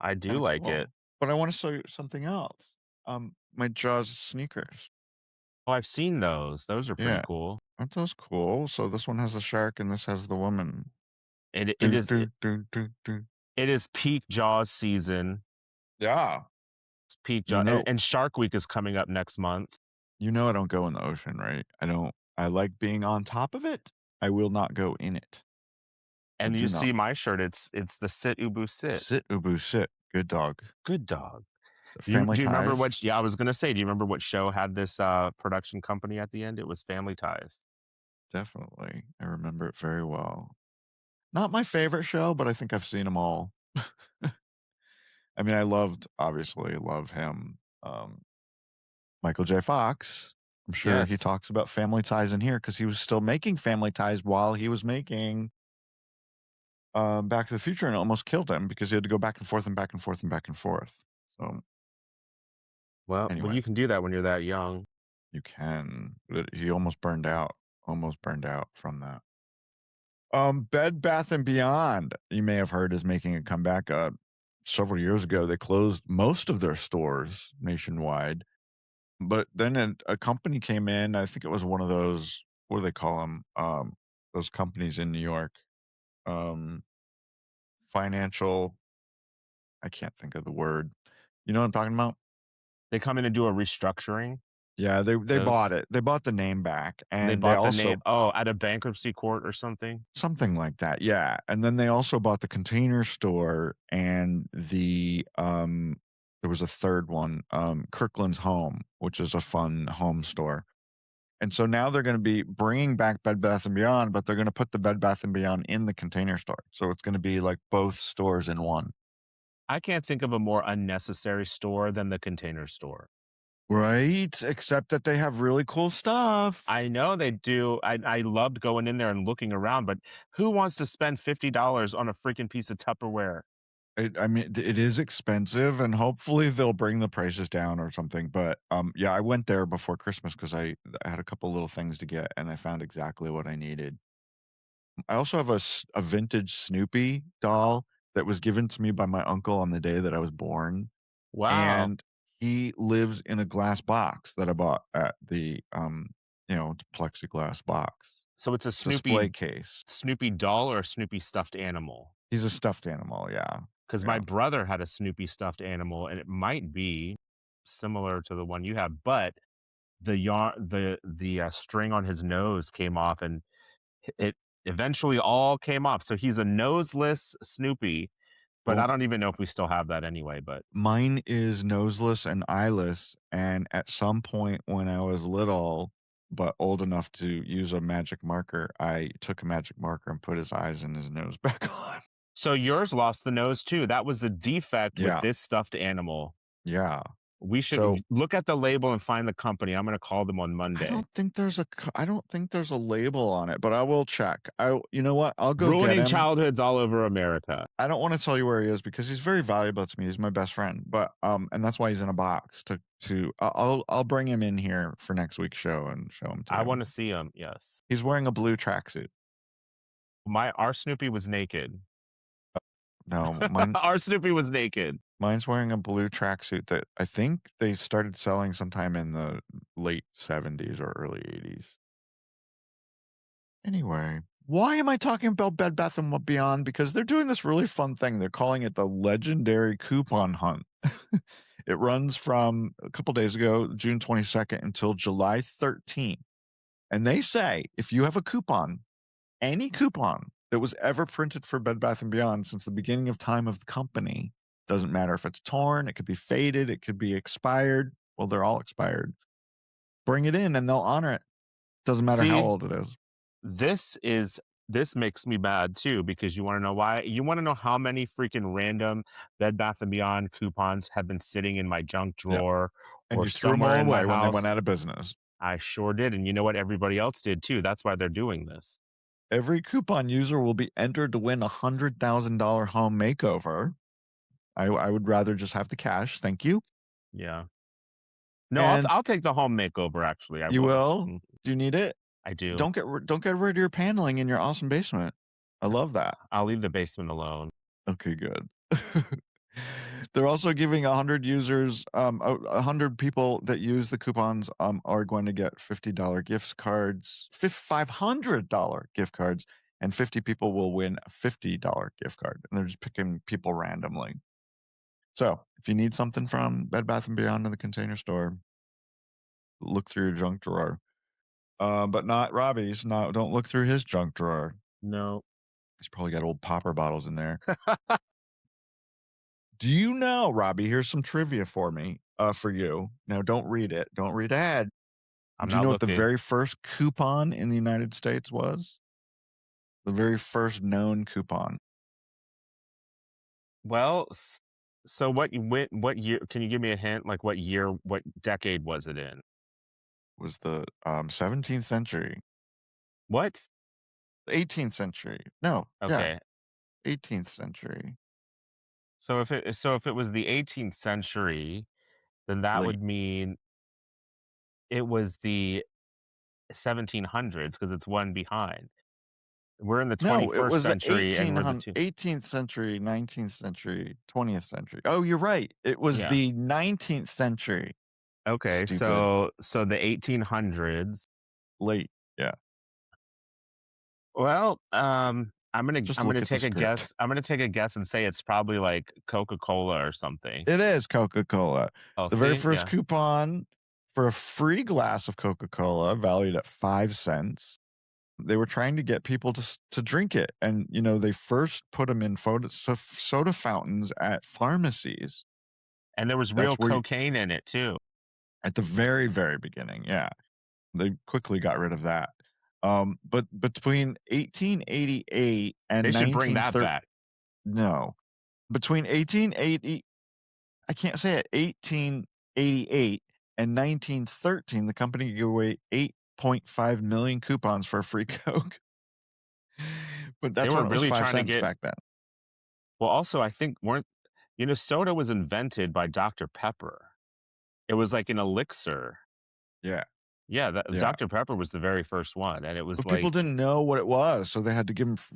I do like it. But I want to show you something else. My Jaws sneakers. Oh, I've seen those. Those are pretty cool. Aren't those cool? So this one has the shark and this has the woman. It is peak Jaws season. Yeah. It's peak Jaws. And Shark Week is coming up next month. I don't go in the ocean, right? I like being on top of it. I will not go in it. And you see my shirt, it's the Sit Ubu Sit. Sit Ubu Sit. Good dog. Good dog. Do you remember what? Yeah, I was gonna say. Do you remember what show had this production company at the end? It was Family Ties. Definitely, I remember it very well. Not my favorite show, but I think I've seen them all. I mean, obviously love him. Michael J. Fox. I'm sure he talks about Family Ties in here because he was still making Family Ties while he was making Back to the Future, and it almost killed him because he had to go back and forth and back and forth and back and forth. So, well, you can do that when you're that young. You can. He almost burned out from that. Bed Bath & Beyond, you may have heard, is making a comeback. Several years ago, they closed most of their stores nationwide. But then a company came in. I think it was one of those, what do they call them? Those companies in New York. Financial, I can't think of the word. You know what I'm talking about? They come in and do a restructuring. Yeah, they bought it. They bought the name back, and they bought the name. Oh, at a bankruptcy court or something. Something like that. Yeah, and then they also bought the Container Store and the there was a third one, Kirkland's Home, which is a fun home store. And so now they're going to be bringing back Bed Bath & Beyond, but they're going to put the Bed Bath & Beyond in the Container Store. So it's going to be like both stores in one. I can't think of a more unnecessary store than the Container Store. Right? Except that they have really cool stuff. I know they do. I loved going in there and looking around, but who wants to spend $50 on a freaking piece of Tupperware? I mean, it is expensive, and hopefully they'll bring the prices down or something. But yeah, I went there before Christmas because I had a couple little things to get, and I found exactly what I needed. I also have a vintage Snoopy doll that was given to me by my uncle on the day that I was born, Wow. and he lives in a glass box that I bought at the plexiglass box So it's a display case. Snoopy doll or a Snoopy stuffed animal? He's a stuffed animal, yeah. Because Yeah. my brother had a Snoopy stuffed animal, and it might be similar to the one you have, but the string on his nose came off, and it eventually all came off. So he's a noseless Snoopy, but I Well, don't even know if we still have that anyway. But mine is noseless and eyeless, and at some point when I was little, but old enough to use a magic marker, I took a magic marker and put his eyes and his nose back on. so yours lost the nose too. That was a defect with Yeah. this stuffed animal. Yeah. We should So look at the label and find the company. I'm going to call them on I Monday. don't think there's a label on it, but I will check. You know what? I'll go get Ruining him. childhoods all over America. I don't want to tell you where he is because he's very valuable to me. He's my best friend, but and that's why he's in a box. I'll bring him in here for next week's show and show him to I you. want to see him. Yes. He's wearing a blue tracksuit. Our Snoopy was naked. No, Our Snoopy was naked. mine's wearing a blue tracksuit that I think they started selling sometime in the late 70s or early 80s. Anyway, why am I talking about Bed Bath & Beyond? Because they're doing this really fun thing. They're calling it the Legendary Coupon Hunt. It runs from a couple days ago, June 22nd, until July 13th. And they say if you have a coupon, any coupon that was ever printed for Bed Bath & Beyond since the beginning of time of the company, doesn't matter if it's torn, it could be faded, it could be expired. Well, they're all expired. Bring it in and they'll honor it. Doesn't matter how old it is. This makes me mad too, because you want to know why? You want to know how many freaking random Bed Bath & Beyond coupons have been sitting in my junk drawer And or you threw them all somewhere in my away when they house? went out of business. I sure did. And you know what? Everybody else did too. That's why they're doing this. Every coupon user will be entered to win a $100,000 home makeover. I would rather just have the cash. Thank you. Yeah. No, And I'll take the home makeover. Actually, I you will? Mhm. Do you need it? I do. Don't get rid of your paneling in your awesome basement. I love that. I'll leave the basement alone. Okay, good. They're also giving 100 users, 100 people that use the coupons are going to get $50 gift cards, $500 gift cards, and 50 people will win a $50 gift card. And they're just picking people randomly. So if you need something from Bed Bath & Beyond in the Container Store, look through your junk drawer. But not Robbie's. No, don't look through his junk drawer. No. He's probably got old popper bottles in there. Do you know, Robbie? Here's some trivia for you. Now, don't read it. Don't read ahead. Do you know what the very first coupon in the United States was? The very first known coupon. Well, so what year? Can you give me a hint? Like what year? What decade was it in? It was the 17th century. What? 18th century. No. Okay. Yeah. 18th century. So if it was the 18th century, then that would mean it was the 1700s because it's one behind. We're in the 21st No, it was century, the and we're the 18th century, 19th century, 20th century. Oh, you're right. It was the 19th century. Okay, Stupid. so the 1800s. Late, yeah. Well, I'm gonna take a guess. I'm gonna take a guess and say it's probably like Coca-Cola or something. It is Coca-Cola. Oh, the very first coupon for a free glass of Coca-Cola valued at 5 cents. They were trying to get people to drink it. And, they first put them in soda fountains at pharmacies. And there was real cocaine in it, too. At the very, very beginning, yeah. They quickly got rid of that. But between 1888 and they should bring that back. No. Between 1880, I can't say it, 1888 and 1913, the company gave away 8.5 million coupons for a free Coke. But that's what it was 5 cents back then. Well, also, I think soda was invented by Dr. Pepper. It was like an elixir. Yeah. Yeah, Yeah. Dr. Pepper was the very first one, and it was But people like, didn't know what it was, so they had to give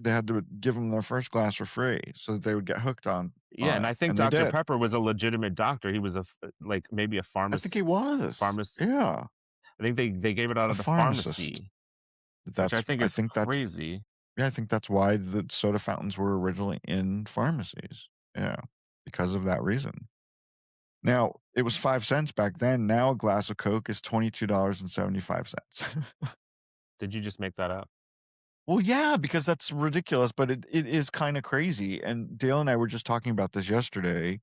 them their first glass for free so that they would get hooked on yeah, and it, I think and they Dr. did. Pepper was a legitimate doctor. He was like maybe a I think he was. Yeah. I think they gave it out A of the pharmacist. pharmacy, which I think is that's crazy. yeah, I think that's why the soda fountains were originally in pharmacies. Yeah, because of that reason. Now, it was 5 cents back then. Now a glass of Coke is $22.75. Did you just make that up? Well, yeah, because that's ridiculous, but it is kind of crazy. And Dale and I were just talking about this yesterday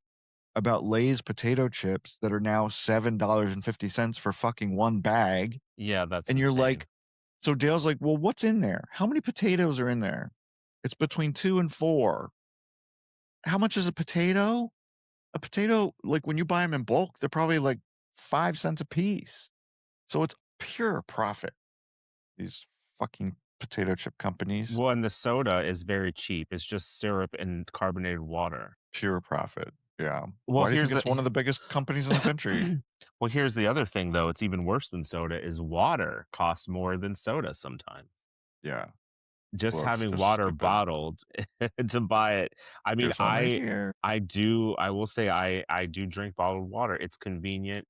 about Lay's potato chips that are now $7.50 for fucking one bag. Yeah, that's And you're insane. like, so Dale's like, well, what's in there? How many potatoes are in there? It's between 2 and 4. How much is a potato? A potato, like when you buy them in bulk, they're probably like 5 cents a piece. So it's pure profit. These fucking potato chip companies. Well, and the soda is very cheap. It's just syrup and carbonated water. Pure profit. Yeah. Well, Why do you think it's one of the biggest companies in the country? Well, here's the other thing, though. It's even worse than soda is water costs more than soda sometimes. Yeah. Just Well, it's having just water stupid. bottled to buy it. I mean, Here's one right here. I will say I do drink bottled water. It's convenient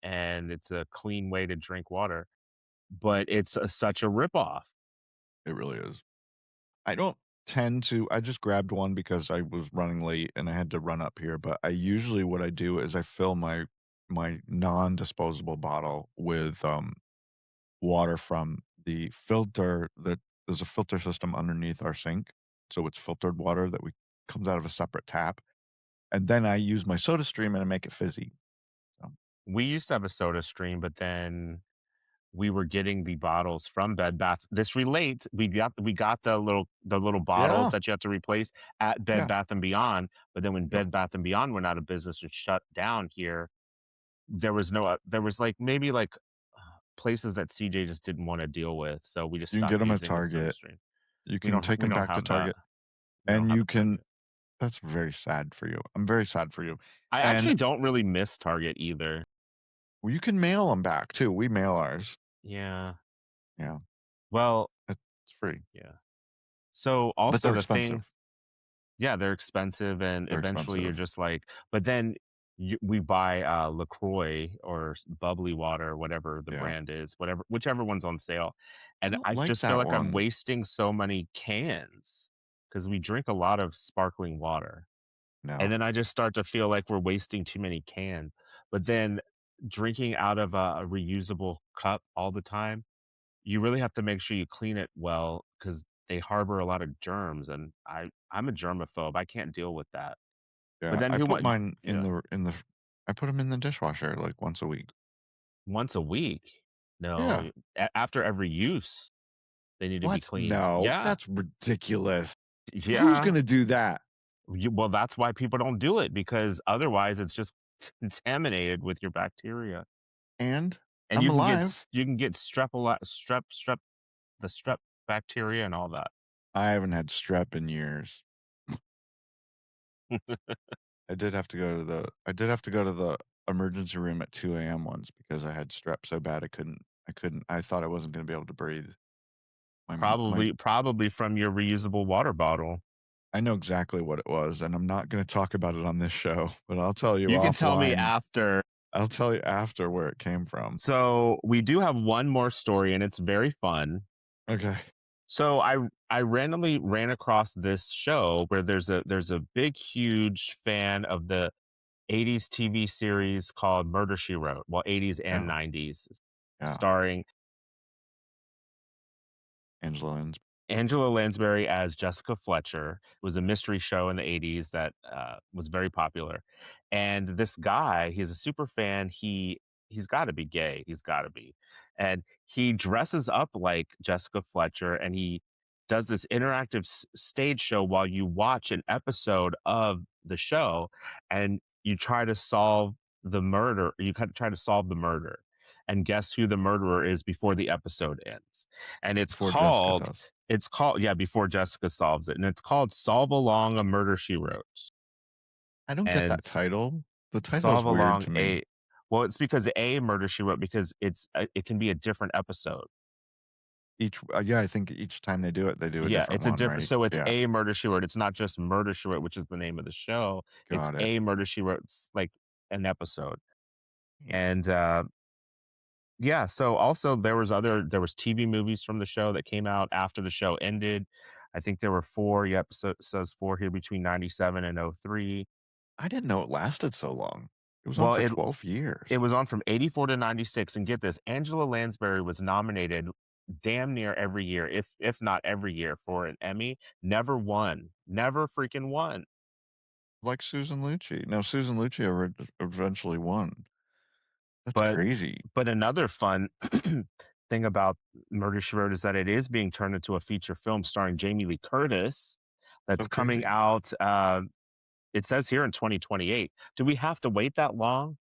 and it's a clean way to drink water, but it's such a ripoff. It really is. I don't tend to. I just grabbed one because I was running late and I had to run up here. But I usually what I do is I fill my non-disposable bottle with water from the filter. That there's a filter system underneath our sink, so it's filtered water that comes out of a separate tap, and then I use my Soda Stream and I make it fizzy. So. We used to have a soda stream, but then we were getting the bottles from Bed Bath. This relates. We got the little bottles Yeah. that you have to replace at Bed Yeah. Bath and Beyond. But then when Yep. Bed Bath and Beyond went out of business and shut down here, there was like maybe like places that CJ just didn't want to deal with. So we just You can stopped get them at using the Soda Target. Stream. You can take them back to Target, and you can. That's very sad for you. I'm very sad for you. I actually don't really miss Target either. Well, you can mail them back too. We mail ours. Yeah. Yeah. Well, it's free. Yeah. So also but they're the expensive. thing, yeah, they're expensive, and They're eventually you're expensive. just like, but then we buy LaCroix or bubbly water, whatever the brand is, whichever one's on sale, and I like just that feel like I'm one. wasting so many cans because we drink a lot of sparkling water. No. And then I just start to feel like we're wasting too many cans. But then drinking out of a reusable cup all the time, you really have to make sure you clean it well because they harbor a lot of germs, and I'm a germaphobe. I can't deal with that. Yeah, But then I who put want mine in the. I put them in the dishwasher like once a week. once a week? Yeah. No, after every use, they need to be What? cleaned. No, Yeah, that's ridiculous. yeah. Who's gonna do that? Well, that's why people don't do it because otherwise it's just contaminated with your bacteria. And And I'm you can alive. get the strep bacteria and all that. I haven't had strep in years. I did have to go to the emergency room at 2 a.m. once because I had strep so bad I couldn't. I thought I wasn't going to be able to breathe. Probably from your reusable water bottle. I know exactly what it was, and I'm not going to talk about it on this show, but I'll tell you. You can tell me offline. after. I'll tell you after where it came from. So we do have one more story, and it's very fun. Okay. So I randomly ran across this show where there's a big, huge fan of the 80s TV series called Murder, She Wrote. Well, 80s and 90s, starring Angela Lansbury as Jessica Fletcher. It was a mystery show in the 80s that was very popular. And this guy, he's a super fan. He's got to be gay. He's got to be. And he dresses up like Jessica Fletcher, and he does this interactive stage show while you watch an episode of the show, and you try to solve the murder. You try to solve the murder. and guess who the murderer is before the episode ends. And Before Jessica does. before Jessica solves it. And it's called Solve Along a Murder She Wrote. I don't get And that title. The title is Solve weird Along to me. well, it's because a murder she wrote, because it can be a different episode. I think each time they do it, they do a different it's a one, different. right? So it's Yeah, a murder she wrote. It's not just Murder She Wrote, which is the name of the show. It's got it. a murder she wrote. It's like an episode. Hmm. And yeah, so also there was TV movies from the show that came out after the show ended. I think there were 4 episodes, 4 here between 97 and 03. I didn't know it lasted so long. It was Well, on for 12 years. It was on from 84 to 96. And get this, Angela Lansbury was nominated damn near every year, if not every year, for an Emmy. Never won. Never freaking won. Like Susan Lucci. No, Susan Lucci eventually won. That's crazy. But another fun thing about Murder, She Wrote is that it is being turned into a feature film starring Jamie Lee Curtis that's So coming crazy. out, it says here in 2028. Do we have to wait that long?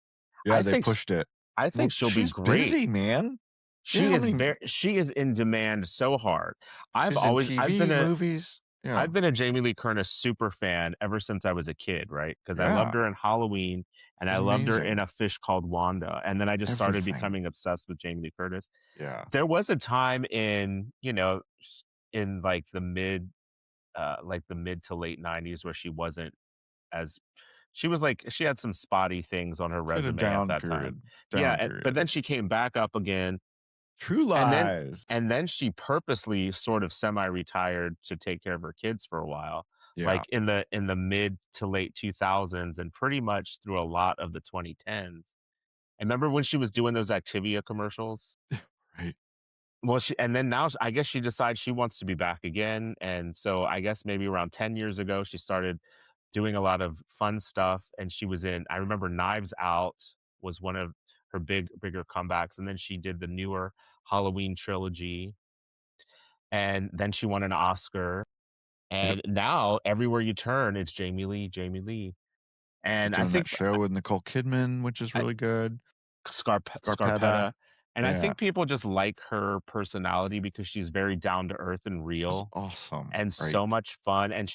Yeah, I they think pushed it. I think she'll be she's great. busy, man. She Yeah, is she is in demand so hard. She's in TV, movies. Yeah. I've been a Jamie Lee Curtis super fan ever since I was a kid, right? Because I Yeah. loved her in Halloween, and She's I loved her amazing. in A Fish Called Wanda, and then I just started Everything. becoming obsessed with Jamie Lee Curtis. Yeah. There was a time in like the mid to late 90s where she wasn't as she had some spotty things on her She had a resume down at that period. time. But then she came back up again. True Lies. And then she purposely sort of semi-retired to take care of her kids for a while, like in the mid to late 2000s, and pretty much through a lot of the 2010s. I remember when she was doing those Activia commercials. Right. Well, now I guess she decides she wants to be back again. And so I guess maybe around 10 years ago, she started doing a lot of fun stuff. And she was I remember Knives Out was one of her bigger comebacks. And then she did the newer Halloween trilogy. And then she won an Oscar. And now everywhere you turn, it's Jamie Lee. And I think that show with Nicole Kidman, which is really good. Scarpetta. And I think people just like her personality because she's very down to earth and real. She's awesome. And so much fun. And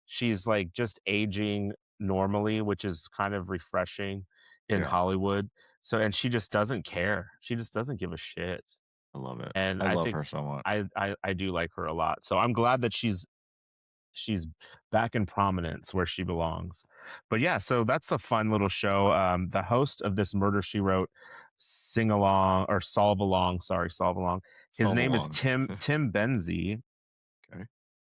she's like just aging normally, which is kind of refreshing in Hollywood. So, and she just doesn't care. She just doesn't give a shit. I love it. And I love think her so much. I do like her a lot. So I'm glad that she's back in prominence where she belongs. But yeah, so that's a fun little show. The host of this Murder, She Wrote Solve Along. His name is Tim Benzie. Okay.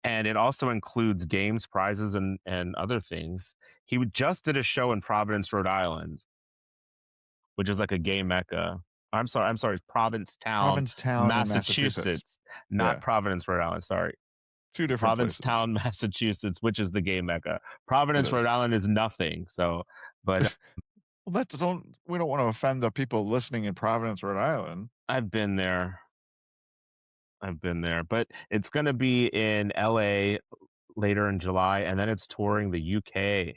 And it also includes games, prizes, and other things. He just did a show in Providence, Rhode Island, which is like a gay mecca. I'm sorry, Provincetown, Massachusetts. Not Providence, Rhode Island. Sorry. 2 different Provincetown, Massachusetts, which is the gay mecca. Providence, Rhode Island is nothing. So, but well, we don't want to offend the people listening in Providence, Rhode Island. I've been there, but it's going to be in LA later in July, and then it's touring the UK.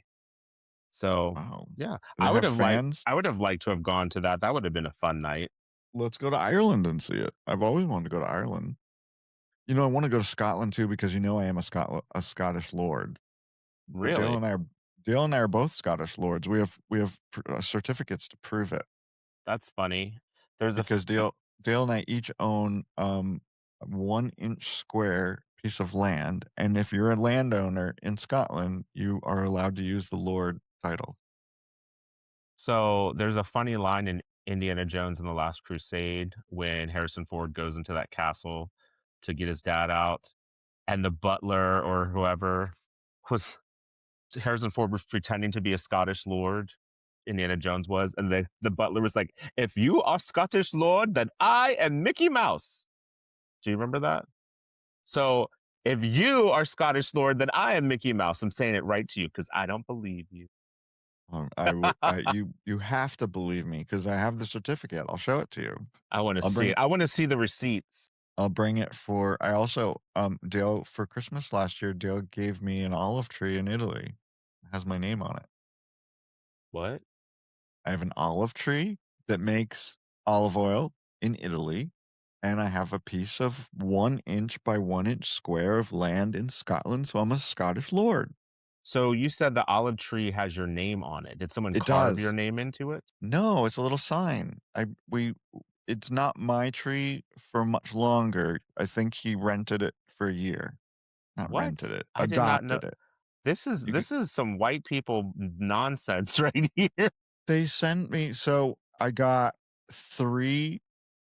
So, yeah, I would have liked to have gone to that. That would have been a fun night. Let's go to Ireland and see it. I've always wanted to go to Ireland. I want to go to Scotland too because I am a Scottish lord. Really? Dale and I are both Scottish lords. We have certificates to prove it. That's funny. Because Dale and I each own 1 inch square piece of land, and if you're a landowner in Scotland, you are allowed to use the lord title. So there's a funny line in Indiana Jones and the Last Crusade when Harrison Ford goes into that castle to get his dad out, and the butler or whoever Harrison Ford was pretending to be a Scottish lord. Indiana Jones was, and the butler was like, "If you are Scottish lord, then I am Mickey Mouse." Do you remember that? So if you are Scottish lord, then I am Mickey Mouse. I'm saying it right to you because I don't believe you. You have to believe me because I have the certificate. I'll show it to you. I want to see it. I want to see the receipts. I'll bring it I also, Dale, for Christmas last year, Dale gave me an olive tree in Italy. It has my name on it. What? I have an olive tree that makes olive oil in Italy, and I have a piece of 1 inch by 1 inch square of land in Scotland, so I'm a Scottish lord. So you said the olive tree has your name on it. Did someone It carve your does. name into it? No, it's a little sign. It's not my tree for much longer. I think he rented it for a year. Not What? rented it, I did not know. adopted it. This is You could this is some white people nonsense right here. They sent me so I got 3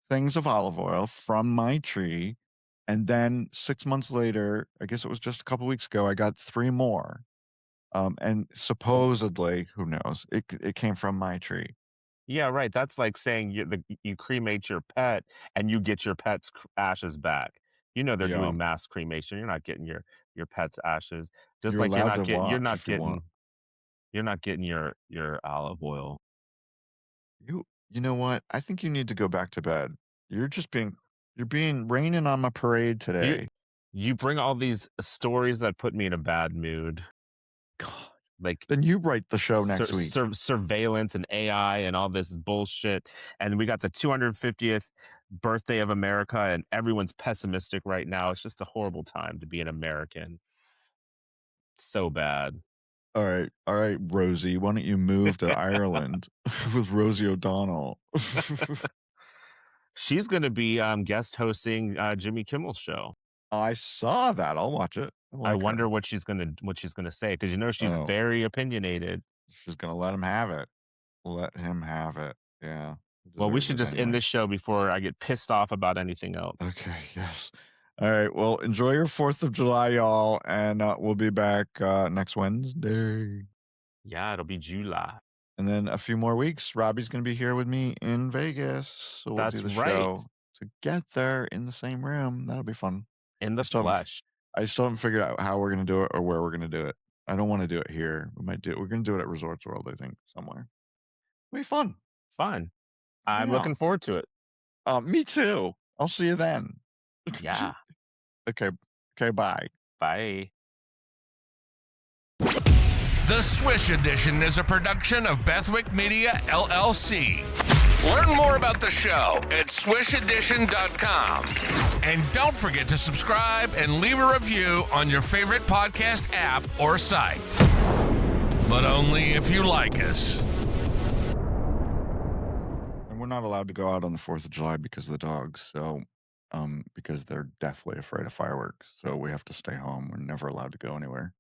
things of olive oil from my tree, and then 6 months later, I guess it was just a couple weeks ago, I got 3 more. And supposedly, who knows, it came from my tree. Yeah, right. That's like saying you cremate your pet and you get your pet's ashes back. You know they're Yeah. doing mass cremation. You're not getting your pet's ashes. Just You're like allowed to watch if you want. you're not getting your olive oil. You know what? I think you need to go back to bed. You're being raining on my parade You today. you bring all these stories that put me in a bad mood. God. Like Then you write the show next week. surveillance and AI and all this bullshit. And we got the 250th birthday of America, and everyone's pessimistic right now. It's just a horrible time to be an American. So bad. All right, Rosie. Why don't you move to Ireland with Rosie O'Donnell? She's going to be guest hosting Jimmy Kimmel's show. I saw that. I'll watch it. I wonder what she's gonna say, because she's very opinionated. She's gonna let him have it. Let him have it. Yeah. Well, we should just end this show before I get pissed off about anything else. Okay. Yes. All right. Well, enjoy your 4th of July, y'all, and we'll be back next Wednesday. Yeah, it'll be July. And then a few more weeks, Robbie's going to be here with me in Vegas. So we'll do the show together in the same room. That'll be fun. In the flesh. I still haven't figured out how we're going to do it or where we're going to do it. I don't want to do it here. We're going to do it at Resorts World, I think, somewhere. It'll be fun. Fun. I'm looking forward to it. Me too. I'll see you then. Yeah. Okay, bye. Bye. The Swish Edition is a production of Bethwick Media, LLC. Learn more about the show at swishedition.com. And don't forget to subscribe and leave a review on your favorite podcast app or site. But only if you like us. And we're not allowed to go out on the 4th of July because of the dogs. So, because they're deathly afraid of fireworks. So we have to stay home. We're never allowed to go anywhere.